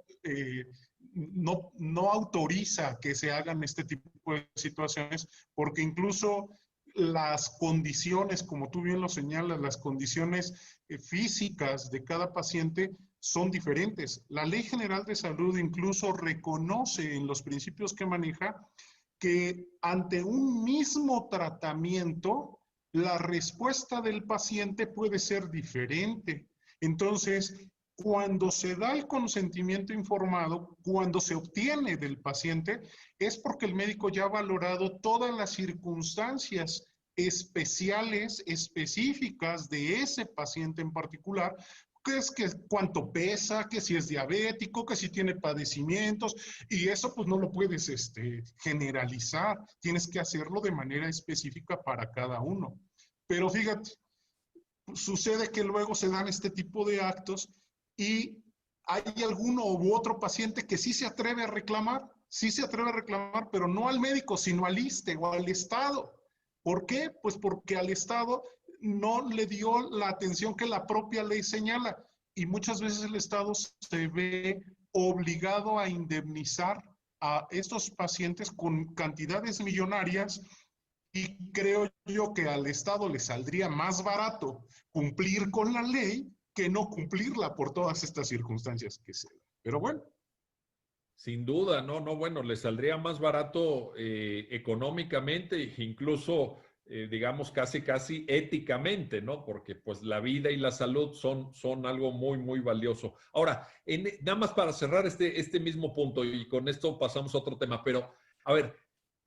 autoriza que se hagan este tipo de situaciones, porque incluso las condiciones, como tú bien lo señalas, las condiciones físicas de cada paciente son diferentes. La Ley General de Salud incluso reconoce en los principios que maneja que ante un mismo tratamiento, la respuesta del paciente puede ser diferente. Entonces, cuando se da el consentimiento informado, cuando se obtiene del paciente, es porque el médico ya ha valorado todas las circunstancias especiales, específicas de ese paciente en particular, que es que cuánto pesa, que si es diabético, que si tiene padecimientos, y eso pues no lo puedes generalizar, tienes que hacerlo de manera específica para cada uno. Pero fíjate, sucede que luego se dan este tipo de actos y hay alguno u otro paciente que sí se atreve a reclamar, pero no al médico, sino al ISSSTE o al Estado. ¿Por qué? Pues porque al Estado no le dio la atención que la propia ley señala y muchas veces el Estado se ve obligado a indemnizar a estos pacientes con cantidades millonarias y creo yo que al Estado le saldría más barato cumplir con la ley que no cumplirla por todas estas circunstancias que se dan. Pero bueno. Sin duda, no, no, bueno, le saldría más barato económicamente, incluso, digamos, casi, casi éticamente, ¿no? Porque pues la vida y la salud son algo muy, muy valioso. Ahora, nada más para cerrar este mismo punto y con esto pasamos a otro tema, pero a ver,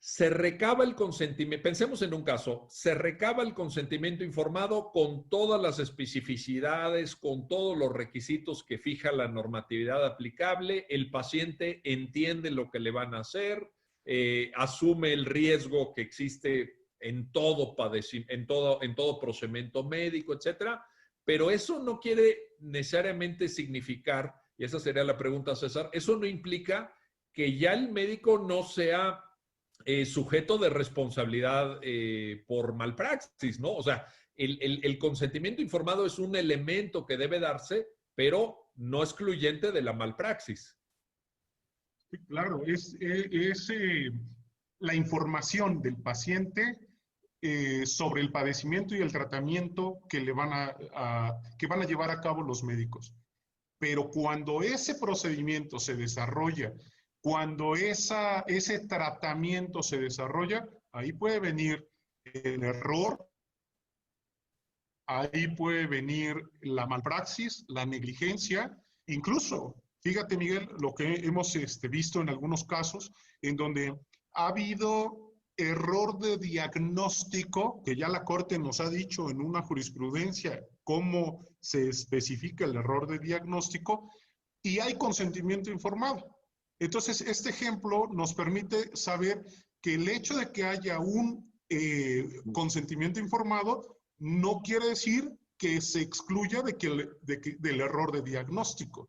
se recaba el consentimiento, pensemos en un caso, se recaba el consentimiento informado con todas las especificidades, con todos los requisitos que fija la normatividad aplicable, el paciente entiende lo que le van a hacer, asume el riesgo que existe en todo procedimiento médico, etcétera, pero eso no quiere necesariamente significar, y esa sería la pregunta, César, eso no implica que ya el médico no sea sujeto de responsabilidad por malpraxis, ¿no? O sea, el consentimiento informado es un elemento que debe darse, pero no excluyente de la malpraxis. Sí, claro, es la información del paciente sobre el padecimiento y el tratamiento que le que van a llevar a cabo los médicos. Pero cuando ese procedimiento se desarrolla, cuando ese tratamiento se desarrolla, ahí puede venir el error, ahí puede venir la malpraxis, la negligencia, incluso, fíjate Miguel, lo que hemos visto en algunos casos, en donde ha habido error de diagnóstico, que ya la Corte nos ha dicho en una jurisprudencia cómo se especifica el error de diagnóstico, y hay consentimiento informado. Entonces, este ejemplo nos permite saber que el hecho de que haya un consentimiento informado no quiere decir que se excluya del error de diagnóstico.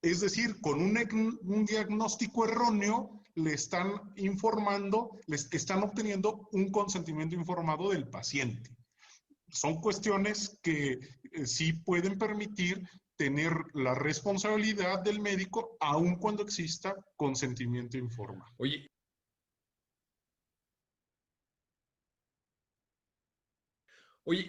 Es decir, con un diagnóstico erróneo le están informando, les están obteniendo un consentimiento informado del paciente. Son cuestiones que sí pueden permitir tener la responsabilidad del médico aun cuando exista consentimiento informado. Oye,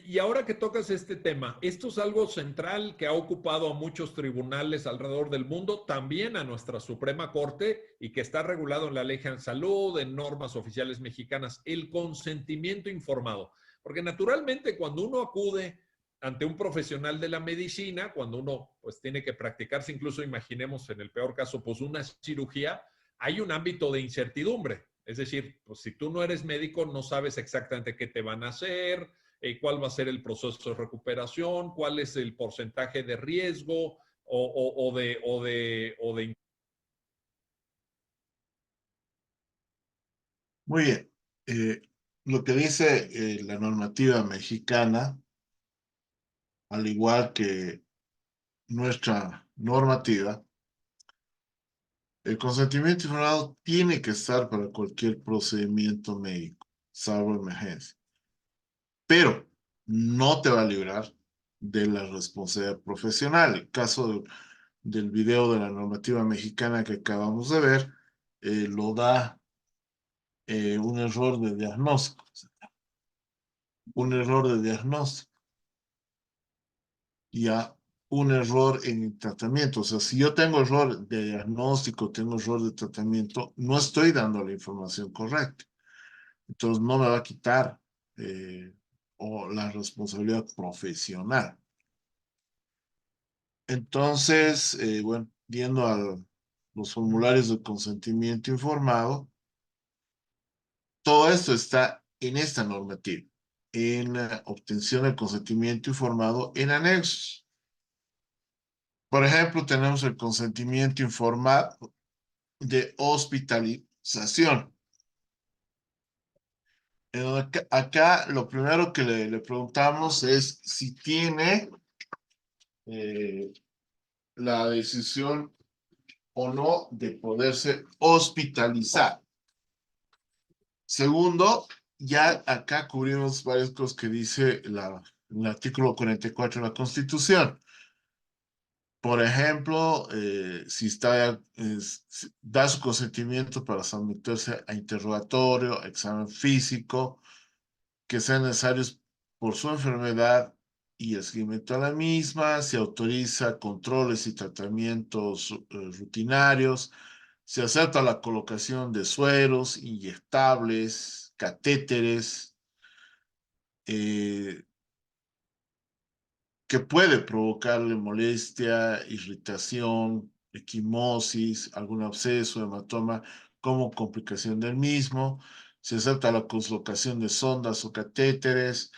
y ahora que tocas este tema, esto es algo central que ha ocupado a muchos tribunales alrededor del mundo, también a nuestra Suprema Corte, y que está regulado en la Ley de Salud, en normas oficiales mexicanas, el consentimiento informado. Porque naturalmente cuando uno acude ante un profesional de la medicina, cuando uno pues tiene que practicarse, incluso imaginemos en el peor caso, pues una cirugía, hay un ámbito de incertidumbre. Es decir, pues si tú no eres médico, no sabes exactamente qué te van a hacer, cuál va a ser el proceso de recuperación, cuál es el porcentaje de riesgo o de. Muy bien. Lo que dice la normativa mexicana, al igual que nuestra normativa, el consentimiento informado tiene que estar para cualquier procedimiento médico, salvo emergencia. Pero no te va a librar de la responsabilidad profesional. El caso del video de la normativa mexicana que acabamos de ver lo da un error de diagnóstico. Un error de diagnóstico. Ya un error en el tratamiento. O sea, si yo tengo error de diagnóstico, tengo error de tratamiento, no estoy dando la información correcta. Entonces no me va a quitar o la responsabilidad profesional. Entonces, bueno, viendo a los formularios de consentimiento informado, todo esto está en esta normativa, en la obtención del consentimiento informado en anexos. Por ejemplo, tenemos el consentimiento informado de hospitalización. Acá lo primero que le preguntamos es si tiene la decisión o no de poderse hospitalizar. Segundo, ya acá cubrimos varias cosas que dice el artículo 44 de la Constitución. Por ejemplo, si da su consentimiento para someterse a interrogatorio, examen físico, que sean necesarios por su enfermedad y el seguimiento a la misma, se autoriza controles y tratamientos rutinarios, se acepta la colocación de sueros, inyectables, catéteres, eh, que puede provocarle molestia, irritación, equimosis, algún absceso, hematoma como complicación del mismo. Se acepta la colocación de sondas o catéteres.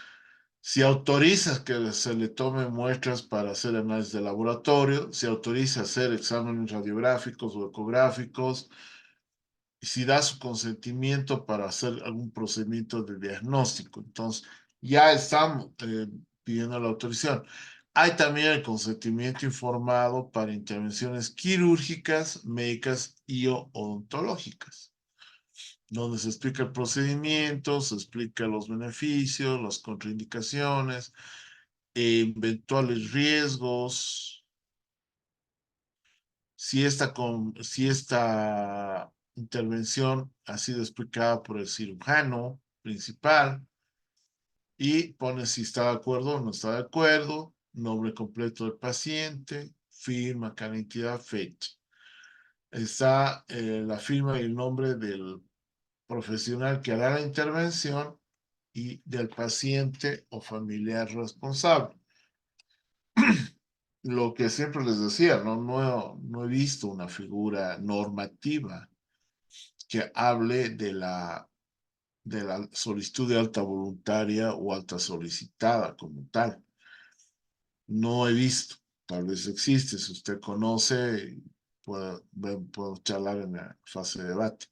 Si autoriza que se le tomen muestras para hacer análisis de laboratorio, se autoriza hacer exámenes radiográficos o ecográficos, y si da su consentimiento para hacer algún procedimiento de diagnóstico. Entonces, ya estamos pidiendo la autorización. Hay también el consentimiento informado para intervenciones quirúrgicas, médicas y odontológicas, donde se explica el procedimiento, se explica los beneficios, las contraindicaciones, eventuales riesgos, si esta intervención ha sido explicada por el cirujano principal, y pone si está de acuerdo o no está de acuerdo, nombre completo del paciente, firma, cantidad, fecha. Está la firma y el nombre del profesional que hará la intervención y del paciente o familiar responsable. Lo que siempre les decía, no he visto una figura normativa que hable de la solicitud de alta voluntaria o alta solicitada como tal. No he visto, tal vez existe, si usted conoce, puedo charlar en la fase de debate.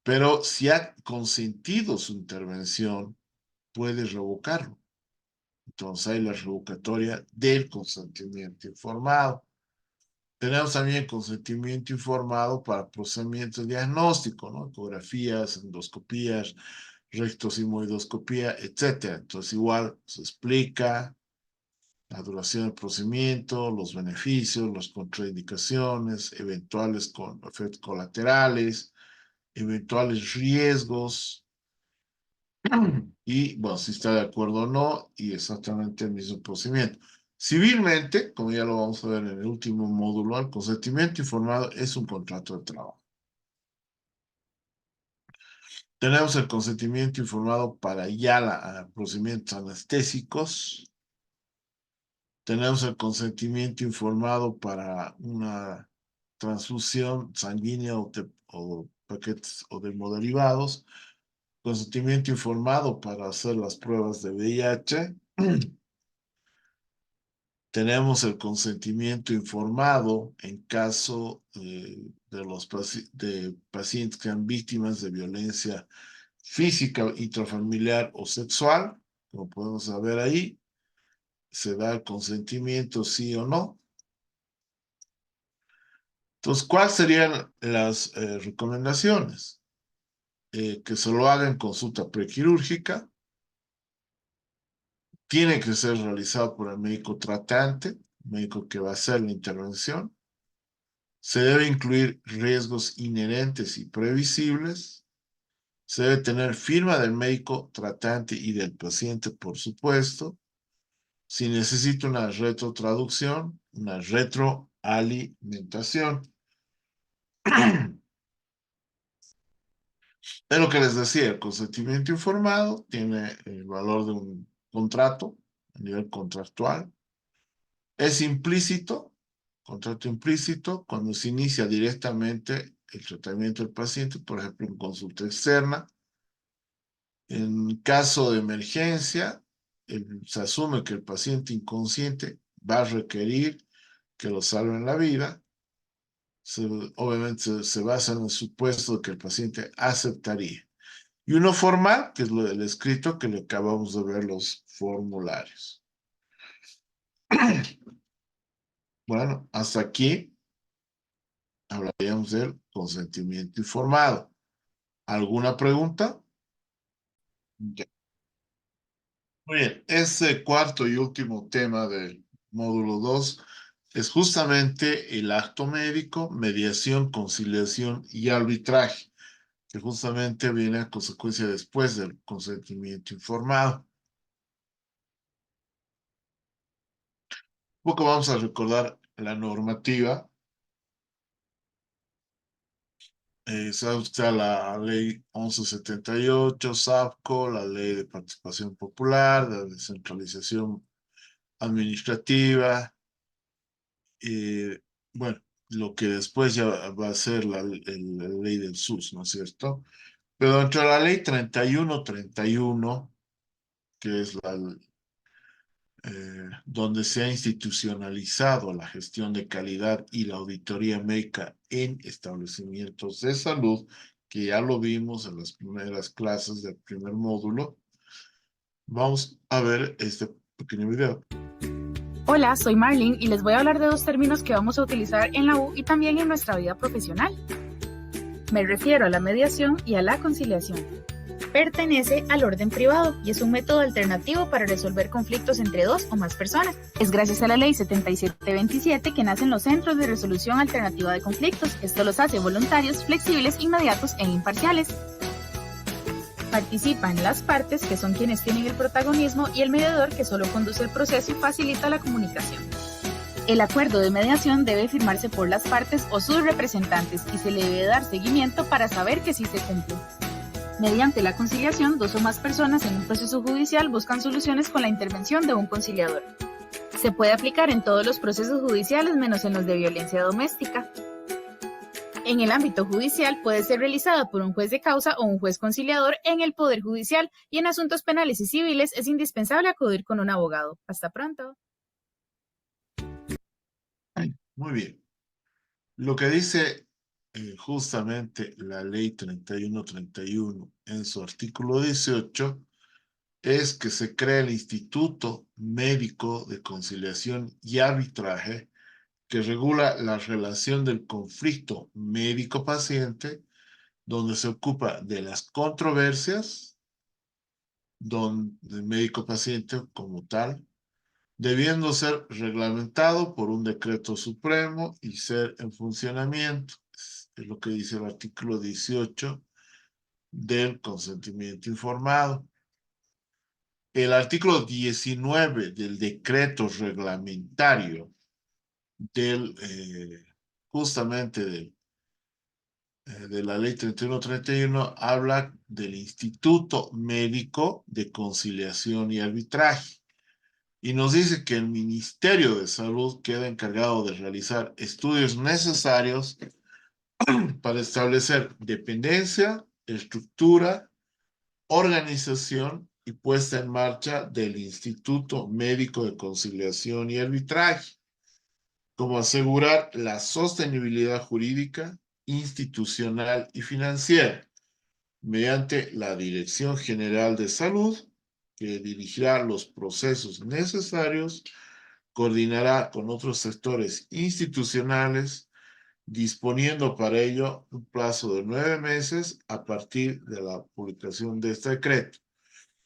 Pero si ha consentido su intervención, puede revocarlo. Entonces hay la revocatoria del consentimiento informado. Tenemos también el consentimiento informado para procedimientos diagnósticos, ¿no? Ecografías, endoscopías, rectosigmoidoscopía, etcétera. Entonces igual se explica la duración del procedimiento, los beneficios, las contraindicaciones, eventuales efectos colaterales, eventuales riesgos, y bueno, si está de acuerdo o no, y exactamente el mismo procedimiento. Civilmente, como ya lo vamos a ver en el último módulo, el consentimiento informado es un contrato de trabajo. Tenemos el consentimiento informado para ya procedimientos anestésicos. Tenemos el consentimiento informado para una transfusión sanguínea o paquetes o de hemoderivados. Consentimiento informado para hacer las pruebas de VIH. Tenemos el consentimiento informado en caso de pacientes que sean víctimas de violencia física, intrafamiliar o sexual, como podemos ver ahí. Se da el consentimiento sí o no. Entonces, ¿cuáles serían las recomendaciones? Que se lo haga en consulta prequirúrgica. Tiene que ser realizado por el médico tratante, médico que va a hacer la intervención. Se debe incluir riesgos inherentes y previsibles. Se debe tener firma del médico tratante y del paciente, por supuesto. Si necesita una retrotraducción, una retroalimentación. Es lo que les decía, el consentimiento informado tiene el valor de un contrato a nivel contractual. Es implícito, contrato implícito, cuando se inicia directamente el tratamiento del paciente, por ejemplo, en consulta externa. En caso de emergencia, se asume que el paciente inconsciente va a requerir que lo salven la vida. Obviamente se basa en el supuesto de que el paciente aceptaría. Y uno formal, que es el escrito que le acabamos de ver los formularios. Bueno, hasta aquí hablaríamos del consentimiento informado. ¿Alguna pregunta? Ya. Muy bien, este cuarto y último tema del módulo 2 es justamente el acto médico, mediación, conciliación y arbitraje, que justamente viene a consecuencia después del consentimiento informado. Un poco vamos a recordar la normativa. Está la ley 1178, SAFCO, la ley de participación popular, de descentralización administrativa, eh, bueno, lo que después ya va a ser la ley del SUS, ¿no es cierto? Pero dentro de la ley 3131, que es donde se ha institucionalizado la gestión de calidad y la auditoría médica en establecimientos de salud, que ya lo vimos en las primeras clases del primer módulo, vamos a ver este pequeño video. Hola, soy Marlene y les voy a hablar de dos términos que vamos a utilizar en la U y también en nuestra vida profesional. Me refiero a la mediación y a la conciliación. Pertenece al orden privado y es un método alternativo para resolver conflictos entre dos o más personas. Es gracias a la Ley 7727 que nacen los Centros de Resolución Alternativa de Conflictos. Esto los hace voluntarios, flexibles, inmediatos e imparciales. Participan las partes, que son quienes tienen el protagonismo, y el mediador, que solo conduce el proceso y facilita la comunicación. El acuerdo de mediación debe firmarse por las partes o sus representantes y se le debe dar seguimiento para saber que sí se cumple. Mediante la conciliación, dos o más personas en un proceso judicial buscan soluciones con la intervención de un conciliador. Se puede aplicar en todos los procesos judiciales menos en los de violencia doméstica. En el ámbito judicial puede ser realizada por un juez de causa o un juez conciliador en el Poder Judicial, y en asuntos penales y civiles es indispensable acudir con un abogado. Hasta pronto. Muy bien. Lo que dice justamente la ley 3131 en su artículo 18 es que se crea el Instituto Médico de Conciliación y Arbitraje, que regula la relación del conflicto médico-paciente, donde se ocupa de las controversias, donde el médico-paciente como tal, debiendo ser reglamentado por un decreto supremo y ser en funcionamiento. Es lo que dice el artículo 18 del consentimiento informado. El artículo 19 del decreto reglamentario del, justamente de la ley 3131 habla del Instituto Médico de Conciliación y Arbitraje. Y nos dice que el Ministerio de Salud queda encargado de realizar estudios necesarios para establecer dependencia, estructura, organización y puesta en marcha del Instituto Médico de Conciliación y Arbitraje, como asegurar la sostenibilidad jurídica, institucional y financiera, mediante la Dirección General de Salud, que dirigirá los procesos necesarios, coordinará con otros sectores institucionales, disponiendo para ello un plazo de 9 meses a partir de la publicación de este decreto.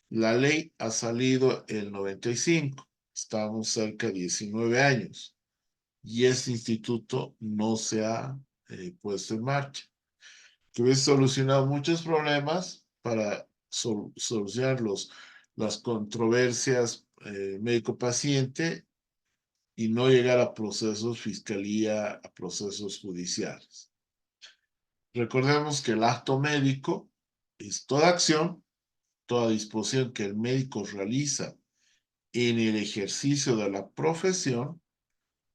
La ley ha salido en 95, estamos cerca de 19 años, y este instituto no se ha puesto en marcha, que hubiese solucionado muchos problemas para solucionar las controversias médico-paciente y no llegar a procesos fiscalía, a procesos judiciales. Recordemos que el acto médico es toda acción, toda disposición que el médico realiza en el ejercicio de la profesión,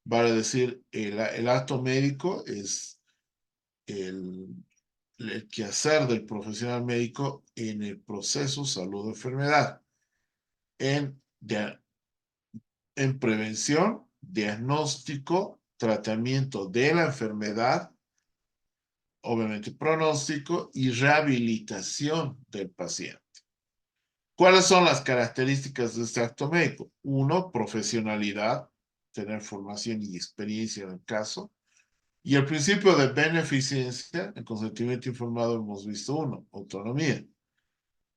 vale decir, el acto médico es el quehacer del profesional médico en el proceso salud-enfermedad, en prevención, diagnóstico, tratamiento de la enfermedad, obviamente pronóstico y rehabilitación del paciente. ¿Cuáles son las características de este acto médico? Uno, profesionalidad. tener formación y experiencia en el caso. Y el principio de beneficencia, el consentimiento informado hemos visto uno, autonomía,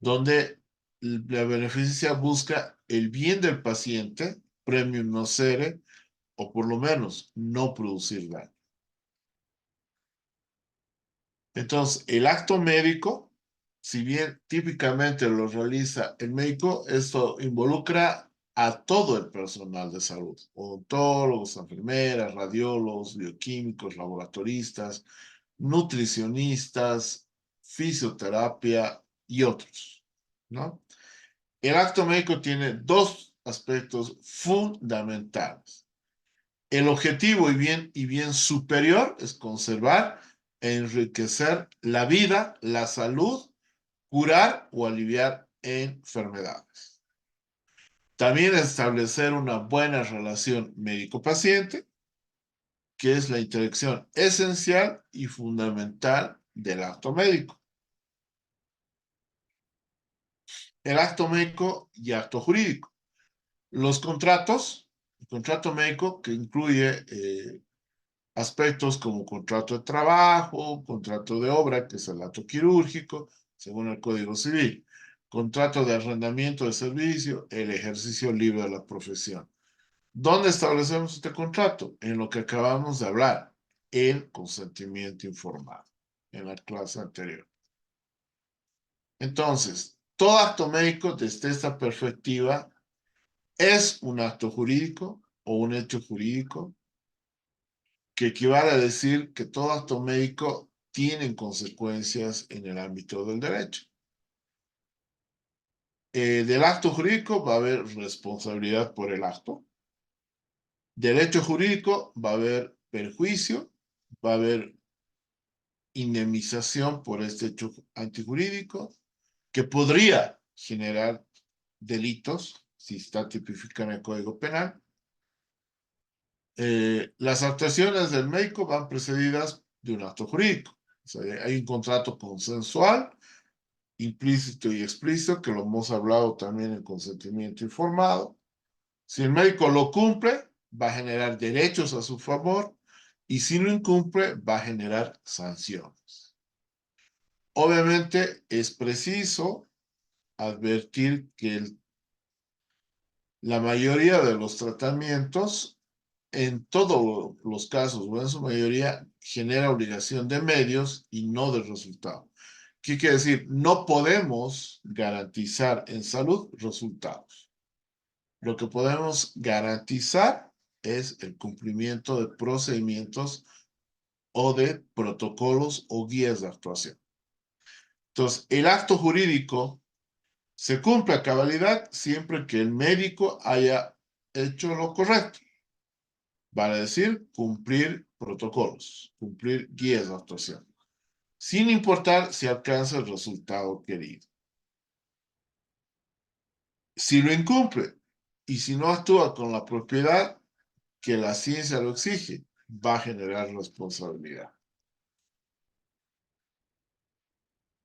donde la beneficencia busca el bien del paciente, premium nocere, o por lo menos no producir daño. Entonces, el acto médico, si bien típicamente lo realiza el médico, esto involucra a todo el personal de salud, odontólogos, enfermeras, radiólogos, bioquímicos, laboratoristas, nutricionistas, fisioterapia y otros, ¿no? El acto médico tiene dos aspectos fundamentales. El objetivo y bien superior es conservar e enriquecer la vida, la salud, curar o aliviar enfermedades. También establecer una buena relación médico-paciente, que es la interacción esencial y fundamental del acto médico. El acto médico y acto jurídico. Los contratos, el contrato médico que incluye aspectos como contrato de trabajo, contrato de obra, que es el acto quirúrgico, según el Código Civil, contrato de arrendamiento de servicio, el ejercicio libre de la profesión. ¿Dónde establecemos este contrato? En lo que acabamos de hablar, el consentimiento informado, en la clase anterior. Entonces, todo acto médico desde esta perspectiva es un acto jurídico o un hecho jurídico que equivale a decir que todo acto médico tiene consecuencias en el ámbito del derecho. Del acto jurídico va a haber responsabilidad por el acto. Del hecho jurídico va a haber perjuicio, va a haber indemnización por este hecho antijurídico, que podría generar delitos, si está tipificado en el Código Penal. Las actuaciones del médico van precedidas de un acto jurídico. O sea, hay un contrato consensual, implícito y explícito, que lo hemos hablado también en consentimiento informado. Si el médico lo cumple, va a generar derechos a su favor, y si no incumple, va a generar sanciones. Obviamente es preciso advertir que la mayoría de los tratamientos, en todos los casos, o en su mayoría, genera obligación de medios y no de resultado. ¿Qué quiere decir? No podemos garantizar en salud resultados. Lo que podemos garantizar es el cumplimiento de procedimientos o de protocolos o guías de actuación. Entonces, el acto jurídico se cumple a cabalidad siempre que el médico haya hecho lo correcto. Vale decir, cumplir protocolos, cumplir guías de actuación, sin importar si alcanza el resultado querido. Si lo incumple y si no actúa con la propiedad que la ciencia lo exige, va a generar responsabilidad.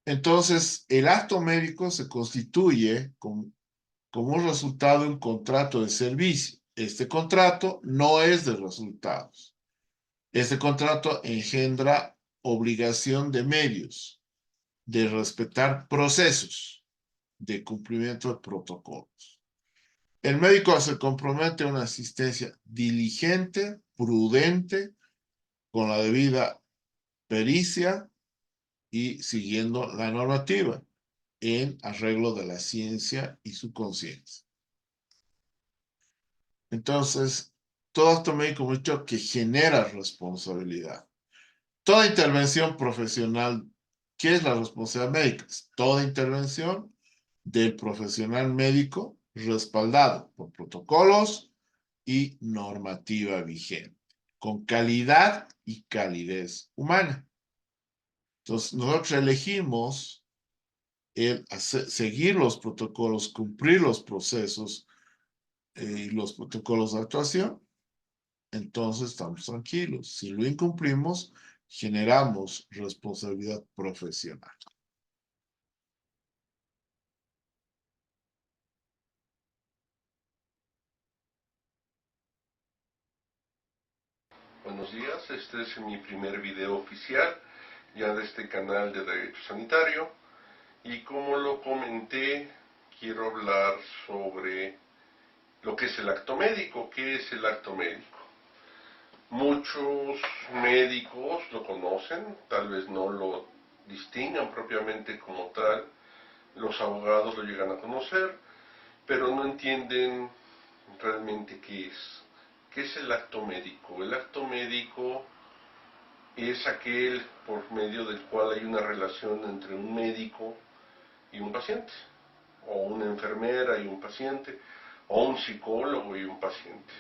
Entonces, el acto médico se constituye como un resultado de un contrato de servicio. Este contrato no es de resultados. Este contrato engendra obligación de medios, de respetar procesos, de cumplimiento de protocolos. El médico se compromete a una asistencia diligente, prudente, con la debida pericia y siguiendo la normativa en arreglo de la ciencia y su conciencia. Entonces, todo acto médico mucho que genera responsabilidad. Toda intervención profesional, ¿qué es la responsabilidad médica? Es toda intervención del profesional médico respaldado por protocolos y normativa vigente, con calidad y calidez humana. Entonces, nosotros elegimos seguir los protocolos, cumplir los procesos y los protocolos de actuación, entonces estamos tranquilos. Si lo incumplimos, generamos responsabilidad profesional. buenos días. Este es mi primer video oficial ya de este canal de Derecho Sanitario y como lo comenté, quiero hablar sobre lo que es el acto médico. ¿Qué es el acto médico? Muchos médicos lo conocen, tal vez no lo distingan propiamente como tal, los abogados lo llegan a conocer, pero no entienden realmente qué es. ¿Qué es el acto médico? El acto médico es aquel por medio del cual hay una relación entre un médico y un paciente, o una enfermera y un paciente, o un psicólogo y un paciente.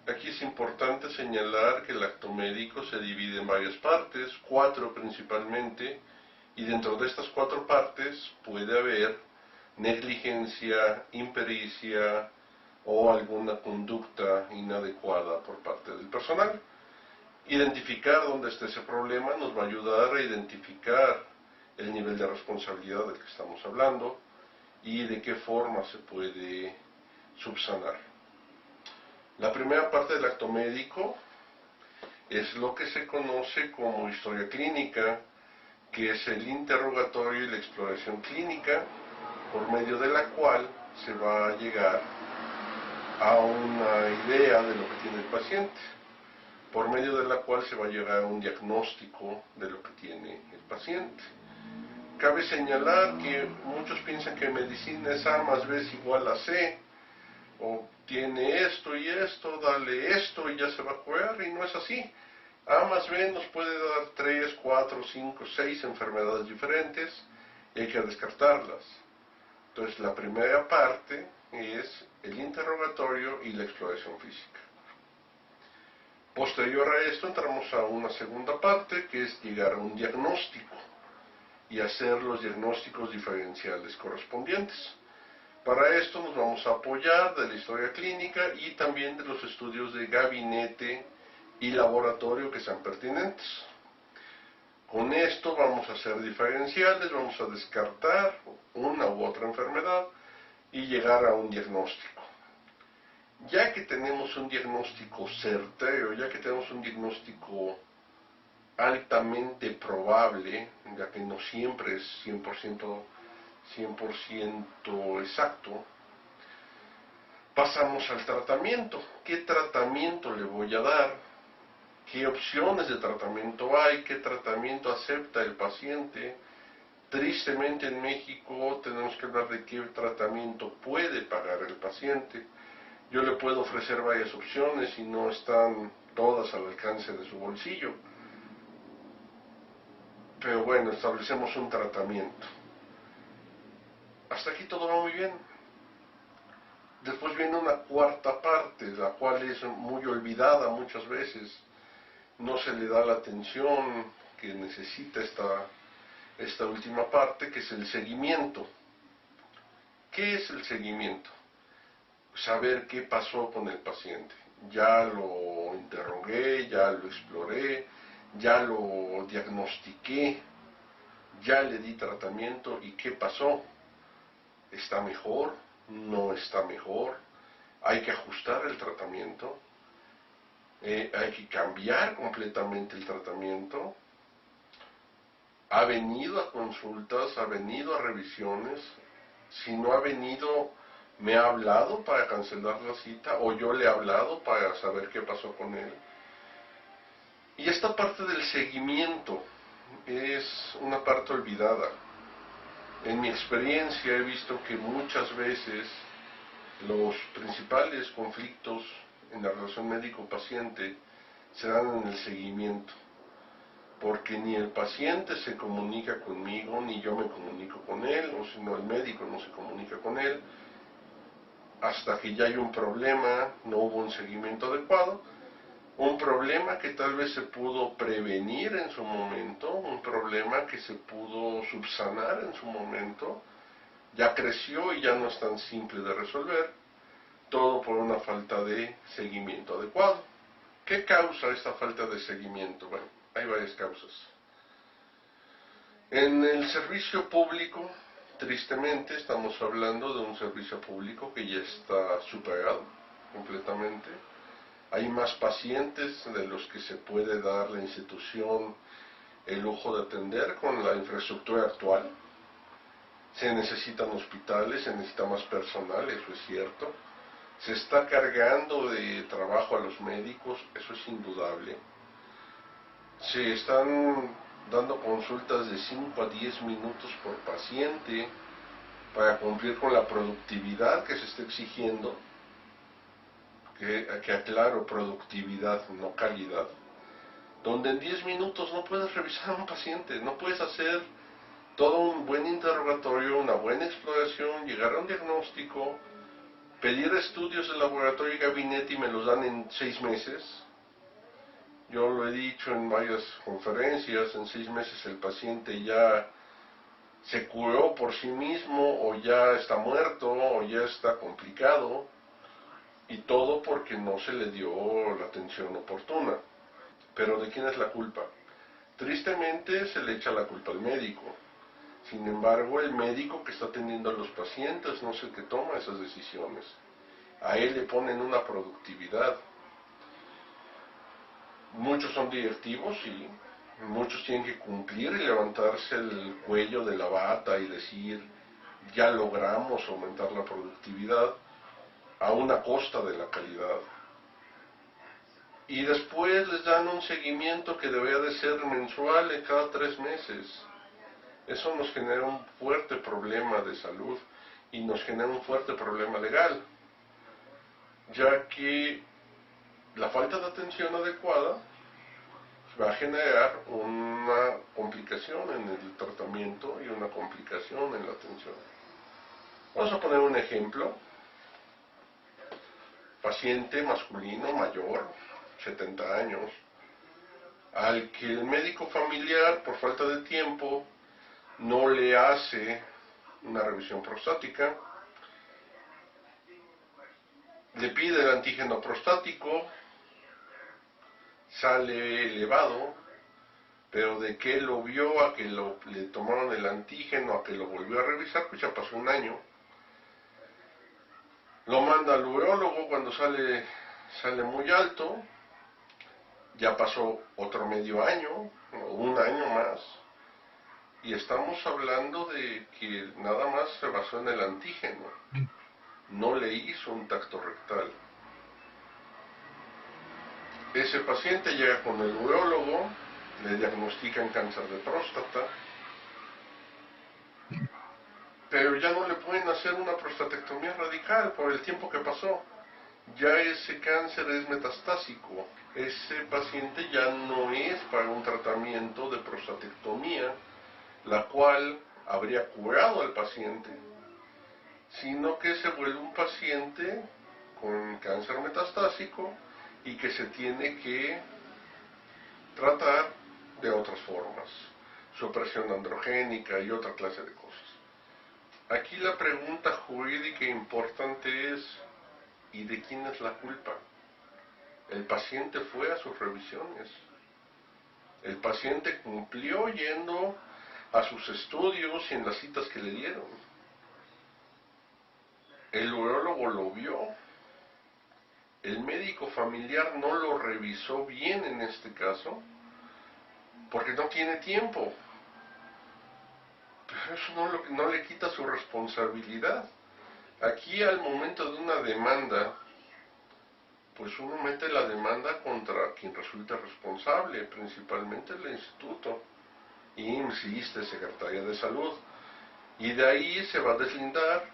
Aquí es importante señalar que el acto médico se divide en varias partes, 4 principalmente, y dentro de estas 4 partes puede haber negligencia, impericia o alguna conducta inadecuada por parte del personal. Identificar dónde está ese problema nos va a ayudar a identificar el nivel de responsabilidad del que estamos hablando y de qué forma se puede subsanar. La primera parte del acto médico es lo que se conoce como historia clínica, que es el interrogatorio y la exploración clínica, por medio de la cual se va a llegar a una idea de lo que tiene el paciente, por medio de la cual se va a llegar a un diagnóstico de lo que tiene el paciente. Cabe señalar que muchos piensan que medicina es A más B es igual a C, o tiene esto y esto, dale esto y ya se va a curar, y no es así. A más B nos puede dar 3, 4, 5, 6 enfermedades diferentes y hay que descartarlas. Entonces la primera parte es el interrogatorio y la exploración física. Posterior a esto entramos a una segunda parte que es llegar a un diagnóstico y hacer los diagnósticos diferenciales correspondientes. Para esto nos vamos a apoyar de la historia clínica y también de los estudios de gabinete y laboratorio que sean pertinentes. Con esto vamos a hacer diferenciales, vamos a descartar una u otra enfermedad y llegar a un diagnóstico. Ya que tenemos un diagnóstico certero, ya que tenemos un diagnóstico altamente probable, ya que no siempre es 100% exacto, pasamos al tratamiento. ¿Qué tratamiento le voy a dar? ¿Qué opciones de tratamiento hay? ¿Qué tratamiento acepta el paciente? Tristemente en México tenemos que hablar de qué tratamiento puede pagar el paciente. Yo le puedo ofrecer varias opciones y no están todas al alcance de su bolsillo. Pero bueno, establecemos un tratamiento. Hasta aquí todo va muy bien. Después viene una cuarta parte, la cual es muy olvidada muchas veces. No se le da la atención que necesita esta última parte, que es el seguimiento. ¿Qué es el seguimiento? Saber qué pasó con el paciente. Ya lo interrogué, ya lo exploré, ya lo diagnostiqué, ya le di tratamiento y qué pasó. ¿Está mejor? ¿No está mejor? Hay que ajustar el tratamiento, hay que cambiar completamente el tratamiento. Ha venido a consultas, ha venido a revisiones. Si no ha venido, me ha hablado para cancelar la cita o yo le he hablado para saber qué pasó con él. Y esta parte del seguimiento es una parte olvidada. En mi experiencia he visto que muchas veces los principales conflictos en la relación médico-paciente se dan en el seguimiento, porque ni el paciente se comunica conmigo, ni yo me comunico con él, o si no el médico no se comunica con él, hasta que ya hay un problema, no hubo un seguimiento adecuado, un problema que tal vez se pudo prevenir en su momento, un problema que se pudo subsanar en su momento, ya creció y ya no es tan simple de resolver, todo por una falta de seguimiento adecuado. ¿Qué causa esta falta de seguimiento? Bueno, hay varias causas. En el servicio público, tristemente, estamos hablando de un servicio público que ya está superado completamente. hay más pacientes de los que se puede dar la institución el lujo de atender con la infraestructura actual. Se necesitan hospitales, se necesita más personal, eso es cierto. Se está cargando de trabajo a los médicos, eso es indudable. Se están dando consultas de 5 a 10 minutos por paciente para cumplir con la productividad que se está exigiendo, que aclaro, productividad, no calidad, donde en 10 minutos no puedes revisar a un paciente, no puedes hacer todo un buen interrogatorio, una buena exploración, llegar a un diagnóstico, pedir estudios de laboratorio y gabinete y me los dan en 6 meses. Yo lo he dicho en varias conferencias, en 6 meses el paciente ya se curó por sí mismo, o ya está muerto, o ya está complicado, y todo porque no se le dio la atención oportuna. Pero ¿de quién es la culpa? Tristemente se le echa la culpa al médico. Sin embargo, el médico que está atendiendo a los pacientes no es el que toma esas decisiones. A él le ponen una productividad. Muchos son directivos, sí. Muchos tienen que cumplir y levantarse el cuello de la bata y decir, ya logramos aumentar la productividad a una costa de la calidad. Y después les dan un seguimiento que debería de ser mensual en cada 3 meses. Eso nos genera un fuerte problema de salud y nos genera un fuerte problema legal, ya que la falta de atención adecuada va a generar una complicación en el tratamiento y una complicación en la atención. Vamos a poner un ejemplo. Paciente masculino mayor, 70 años, al que el médico familiar, por falta de tiempo, no le hace una revisión prostática, le pide el antígeno prostático, sale elevado, pero de que lo vio a que le tomaron el antígeno, a que lo volvió a revisar, pues ya pasó un año. Lo manda al urólogo cuando sale muy alto, ya pasó otro medio año, o un año más, y estamos hablando de que nada más se basó en el antígeno, no le hizo un tacto rectal. Ese paciente llega con el urólogo, le diagnostican cáncer de próstata, pero ya no le pueden hacer una prostatectomía radical por el tiempo que pasó. Ya ese cáncer es metastásico. Ese paciente ya no es para un tratamiento de prostatectomía, la cual habría curado al paciente, sino que se vuelve un paciente con cáncer metastásico y que se tiene que tratar de otras formas, supresión androgénica y otra clase de cosas. Aquí la pregunta jurídica importante es, ¿y de quién es la culpa? El paciente fue a sus revisiones. El paciente cumplió yendo a sus estudios y en las citas que le dieron. El urólogo lo vio. El médico familiar no lo revisó bien en este caso, porque no tiene tiempo. Pero eso no le quita su responsabilidad. Aquí al momento de una demanda, pues uno mete la demanda contra quien resulta responsable, principalmente el instituto, IMSS, ISSSTE, Secretaría de Salud, y de ahí se va a deslindar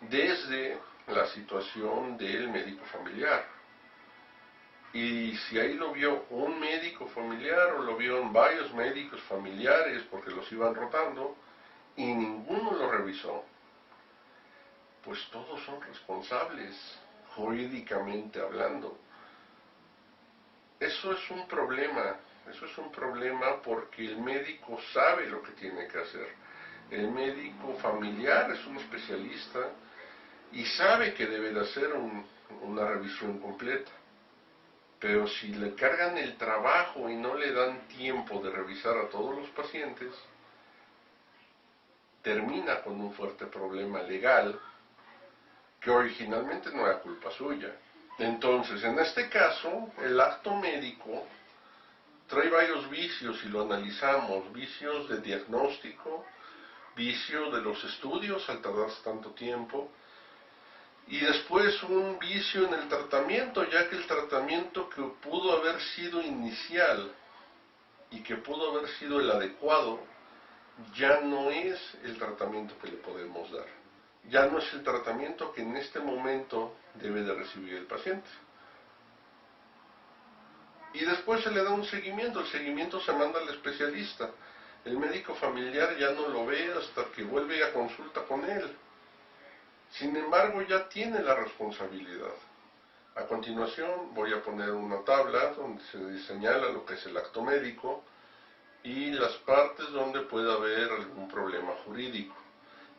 desde la situación del médico familiar. Y si ahí lo vio un médico familiar o lo vieron varios médicos familiares porque los iban rotando y ninguno lo revisó, pues todos son responsables, jurídicamente hablando. Eso es un problema porque el médico sabe lo que tiene que hacer. El médico familiar es un especialista y sabe que debe de hacer una revisión completa. Pero si le cargan el trabajo y no le dan tiempo de revisar a todos los pacientes, termina con un fuerte problema legal que originalmente no era culpa suya. Entonces, en este caso, el acto médico trae varios vicios y lo analizamos, vicios de diagnóstico, vicios de los estudios al tardarse tanto tiempo, y después un vicio en el tratamiento, ya que el tratamiento que pudo haber sido inicial y que pudo haber sido el adecuado, ya no es el tratamiento que le podemos dar. Ya no es el tratamiento que en este momento debe de recibir el paciente. Y después se le da un seguimiento, el seguimiento se manda al especialista. El médico familiar ya no lo ve hasta que vuelve a consulta con él. Sin embargo, ya tiene la responsabilidad. A continuación voy a poner una tabla donde se señala lo que es el acto médico y las partes donde puede haber algún problema jurídico,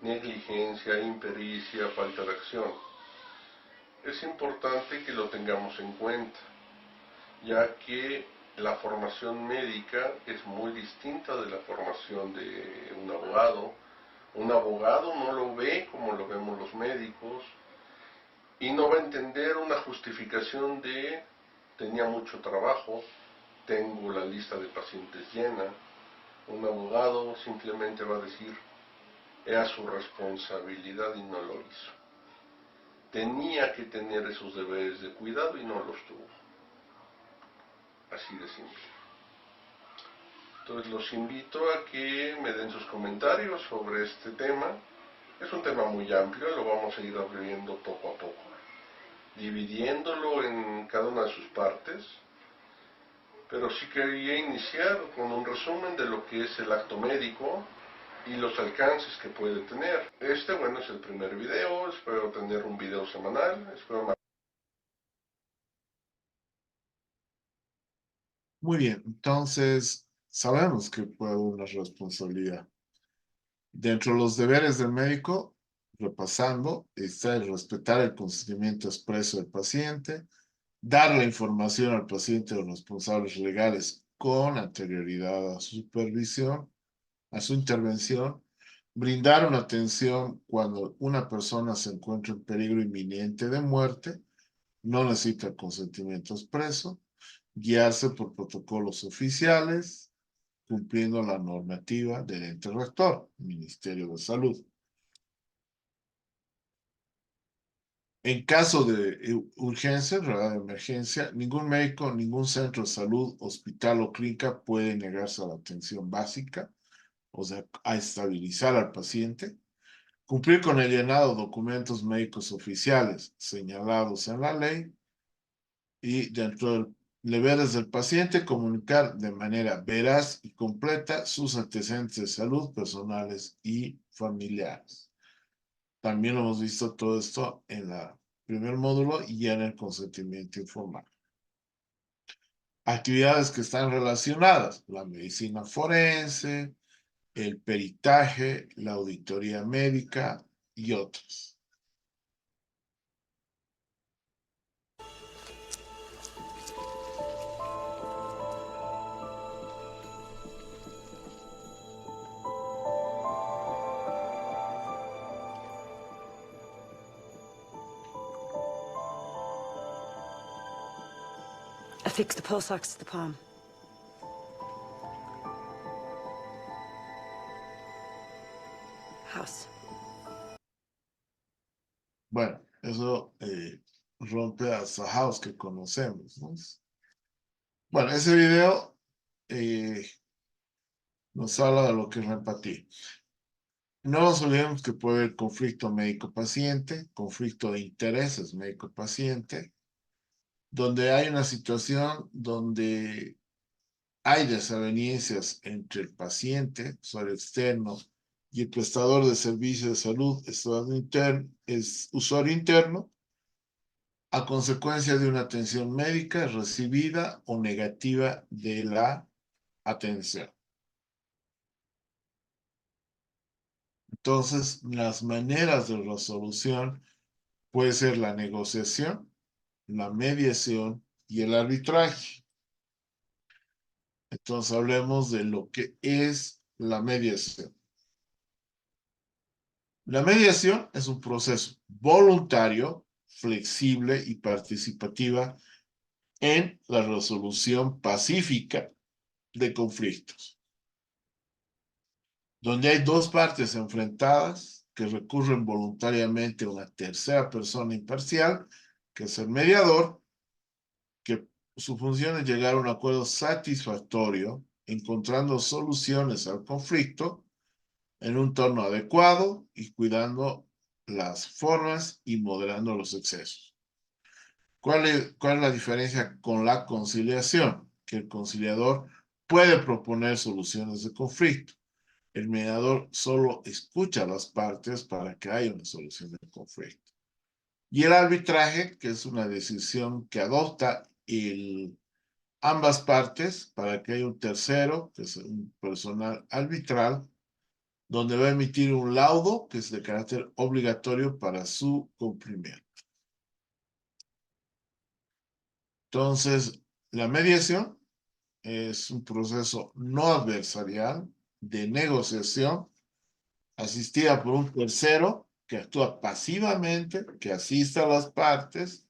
negligencia, impericia, falta de acción. Es importante que lo tengamos en cuenta, ya que la formación médica es muy distinta de la formación de un abogado. Un abogado no lo ve como lo vemos los médicos y no va a entender una justificación de tenía mucho trabajo, tengo la lista de pacientes llena. Un abogado simplemente va a decir, era su responsabilidad y no lo hizo. Tenía que tener esos deberes de cuidado y no los tuvo. Así de simple. Entonces los invito a que me den sus comentarios sobre este tema. Es un tema muy amplio, lo vamos a ir abriendo poco a poco, dividiéndolo en cada una de sus partes. Pero sí quería iniciar con un resumen de lo que es el acto médico y los alcances que puede tener. Bueno, es el primer video, espero tener un video semanal, espero... Muy bien, entonces sabemos que puede haber una responsabilidad. Dentro de los deberes del médico, repasando, está el respetar el consentimiento expreso del paciente, dar la información al paciente de los responsables legales con anterioridad a su supervisión, a su intervención, brindar una atención cuando una persona se encuentra en peligro inminente de muerte, no necesita consentimiento expreso, guiarse por protocolos oficiales, cumpliendo la normativa del ente rector, Ministerio de Salud. En caso de urgencia, de emergencia, ningún médico, ningún centro de salud, hospital o clínica puede negarse a la atención básica, o sea, a estabilizar al paciente, cumplir con el llenado de documentos médicos oficiales señalados en la ley y dentro del deberes del paciente comunicar de manera veraz y completa sus antecedentes de salud personales y familiares. También hemos visto todo esto en el primer módulo y en el consentimiento informal. Actividades que están relacionadas, la medicina forense, el peritaje, la auditoría médica y otras. Affix the pulse ox to the palm. House. Bueno, eso rompe a esa house que conocemos, ¿no? Bueno, ese video nos habla de lo que es la empatía. No nos olvidemos que puede haber conflicto médico-paciente, conflicto de intereses médico-paciente, donde hay una situación donde hay desavenencias entre el paciente, usuario externo, y el prestador de servicios de salud, usuario interno, a consecuencia de una atención médica recibida o negativa de la atención. Entonces, las maneras de resolución puede ser la negociación, la mediación y el arbitraje. Entonces, hablemos de lo que es la mediación. La mediación es un proceso voluntario, flexible y participativa en la resolución pacífica de conflictos. Donde hay dos partes enfrentadas que recurren voluntariamente a una tercera persona imparcial, que es el mediador, que su función es llegar a un acuerdo satisfactorio, encontrando soluciones al conflicto en un tono adecuado y cuidando las formas y moderando los excesos. ¿Cuál es la diferencia con la conciliación? Que el conciliador puede proponer soluciones de conflicto. El mediador solo escucha a las partes para que haya una solución del conflicto. Y el arbitraje, que es una decisión que adopta ambas partes para que haya un tercero, que es un personal arbitral, donde va a emitir un laudo que es de carácter obligatorio para su cumplimiento. Entonces, la mediación es un proceso no adversarial de negociación asistida por un tercero que actúa pasivamente, que asiste a las partes,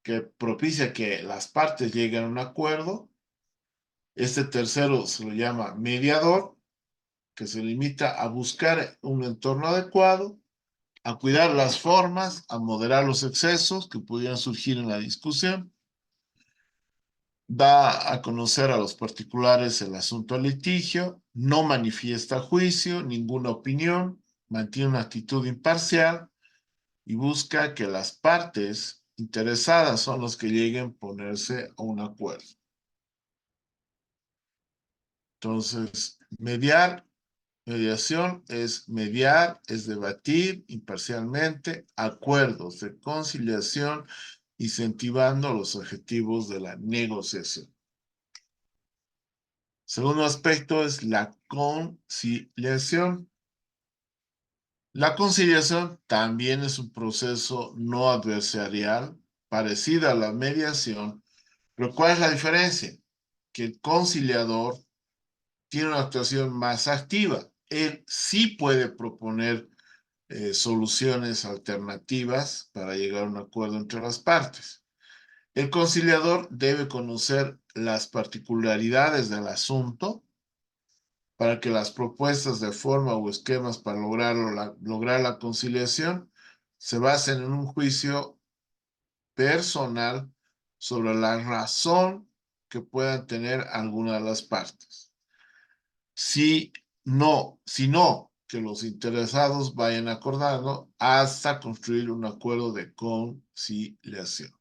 que propicia que las partes lleguen a un acuerdo. Este tercero se lo llama mediador, que se limita a buscar un entorno adecuado, a cuidar las formas, a moderar los excesos que pudieran surgir en la discusión. Da a conocer a los particulares el asunto al litigio, no manifiesta juicio, ninguna opinión, mantiene una actitud imparcial y busca que las partes interesadas son los que lleguen a ponerse a un acuerdo. Entonces, mediación es mediar, es debatir imparcialmente acuerdos de conciliación, incentivando los objetivos de la negociación. Segundo aspecto es la conciliación. La conciliación también es un proceso no adversarial, parecida a la mediación, pero ¿cuál es la diferencia? Que el conciliador tiene una actuación más activa. Él sí puede proponer soluciones alternativas para llegar a un acuerdo entre las partes. El conciliador debe conocer las particularidades del asunto para que las propuestas de forma o esquemas para lograr la conciliación se basen en un juicio personal sobre la razón que puedan tener alguna de las partes. Si no, que los interesados vayan acordando hasta construir un acuerdo de conciliación.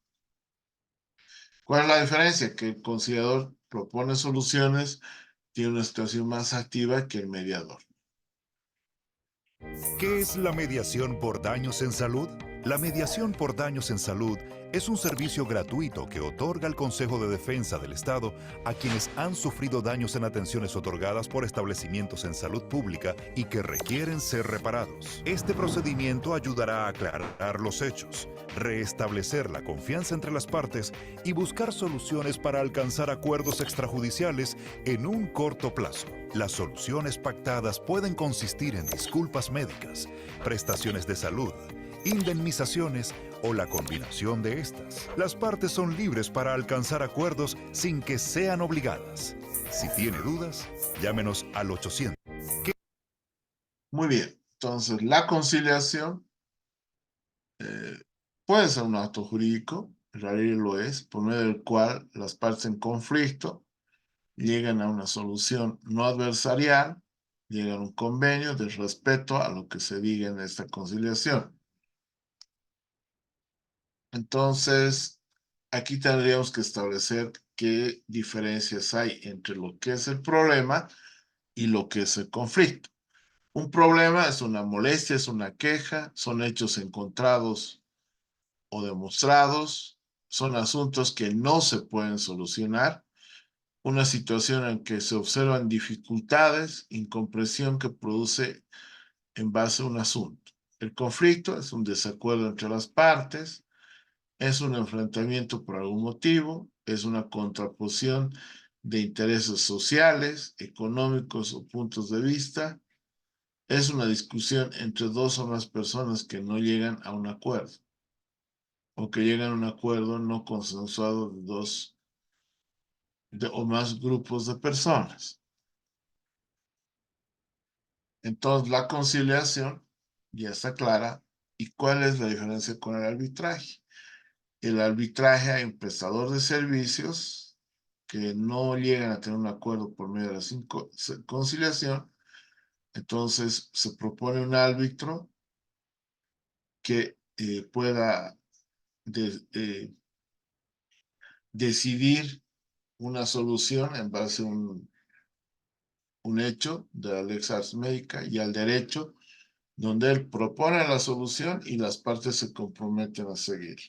¿Cuál es la diferencia? Que el conciliador propone soluciones, tiene una situación más activa que el mediador. ¿Qué es la mediación por daños en salud? La mediación por daños en salud es un servicio gratuito que otorga el Consejo de Defensa del Estado a quienes han sufrido daños en atenciones otorgadas por establecimientos en salud pública y que requieren ser reparados. Este procedimiento ayudará a aclarar los hechos, restablecer la confianza entre las partes y buscar soluciones para alcanzar acuerdos extrajudiciales en un corto plazo. Las soluciones pactadas pueden consistir en disculpas médicas, prestaciones de salud, indemnizaciones o la combinación de estas. Las partes son libres para alcanzar acuerdos sin que sean obligadas. Si tiene dudas, llámenos al 800. Muy bien, entonces la conciliación puede ser un acto jurídico, en realidad lo es, por medio del cual las partes en conflicto llegan a una solución no adversarial, llegan a un convenio de respeto a lo que se diga en esta conciliación. Entonces, aquí tendríamos que establecer qué diferencias hay entre lo que es el problema y lo que es el conflicto. Un problema es una molestia, es una queja, son hechos encontrados o demostrados, son asuntos que no se pueden solucionar, una situación en que se observan dificultades, incomprensión que produce en base a un asunto. El conflicto es un desacuerdo entre las partes, es un enfrentamiento por algún motivo, es una contraposición de intereses sociales, económicos o puntos de vista, es una discusión entre dos o más personas que no llegan a un acuerdo. o que llegan a un acuerdo no consensuado de dos o más grupos de personas. Entonces, la conciliación ya está clara. ¿Y cuál es la diferencia con el arbitraje? El arbitraje hay un prestador de servicios que no llegan a tener un acuerdo por medio de la conciliación. Entonces, se propone un árbitro que pueda decidir una solución en base a un hecho de la lex ars médica y al derecho, donde él propone la solución y las partes se comprometen a seguir.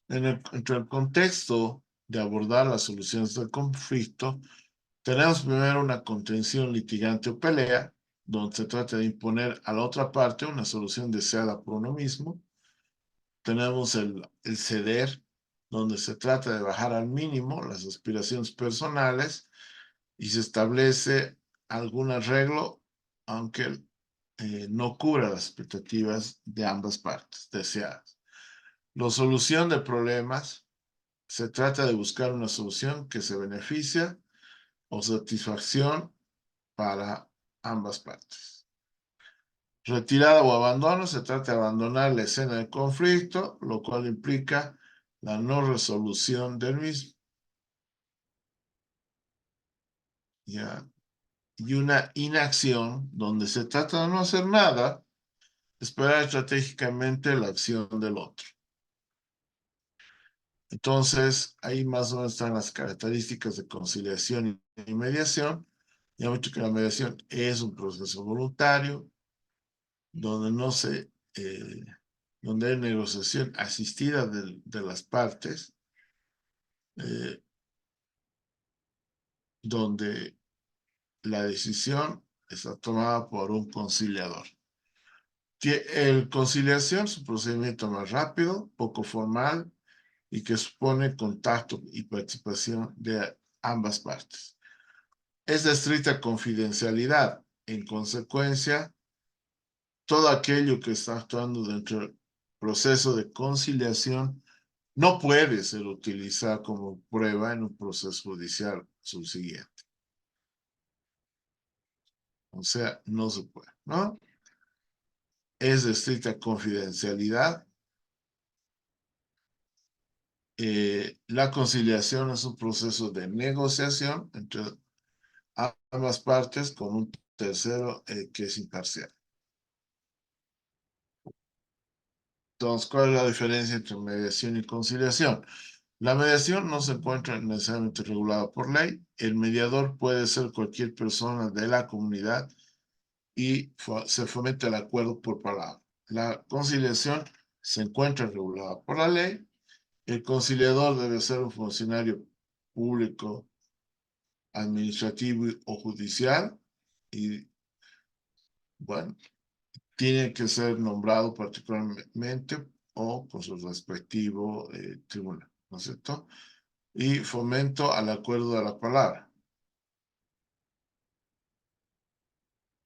Entre el contexto de abordar las soluciones del conflicto, tenemos primero una contención litigante o pelea, donde se trata de imponer a la otra parte una solución deseada por uno mismo. Tenemos el ceder, donde se trata de bajar al mínimo las aspiraciones personales y se establece algún arreglo, aunque no cubra las expectativas de ambas partes deseadas. La solución de problemas, se trata de buscar una solución que se beneficia o satisfacción para ambas partes. Retirada o abandono, se trata de abandonar la escena del conflicto, lo cual implica la no resolución del mismo. ¿Ya? Y una inacción, donde se trata de no hacer nada, esperar estratégicamente la acción del otro. Entonces, ahí más o menos están las características de conciliación y mediación. Ya hemos dicho que la mediación es un proceso voluntario, donde no se, donde hay negociación asistida de las partes, donde la decisión está tomada por un conciliador. El conciliación es un procedimiento más rápido, poco formal y que supone contacto y participación de ambas partes. Es de estricta confidencialidad. En consecuencia, todo aquello que está actuando dentro del proceso de conciliación no puede ser utilizado como prueba en un proceso judicial subsiguiente. O sea, no se puede, ¿no? Es de estricta confidencialidad. La conciliación es un proceso de negociación entre ambas partes con un tercero que es imparcial. Entonces, ¿cuál es la diferencia entre mediación y conciliación? La mediación no se encuentra necesariamente regulada por ley. El mediador puede ser cualquier persona de la comunidad y se fomenta el acuerdo por palabra. La conciliación se encuentra regulada por la ley. El conciliador debe ser un funcionario público, administrativo o judicial y, bueno, tiene que ser nombrado particularmente o con su respectivo tribunal, ¿no es cierto? Y fomento al acuerdo de la palabra.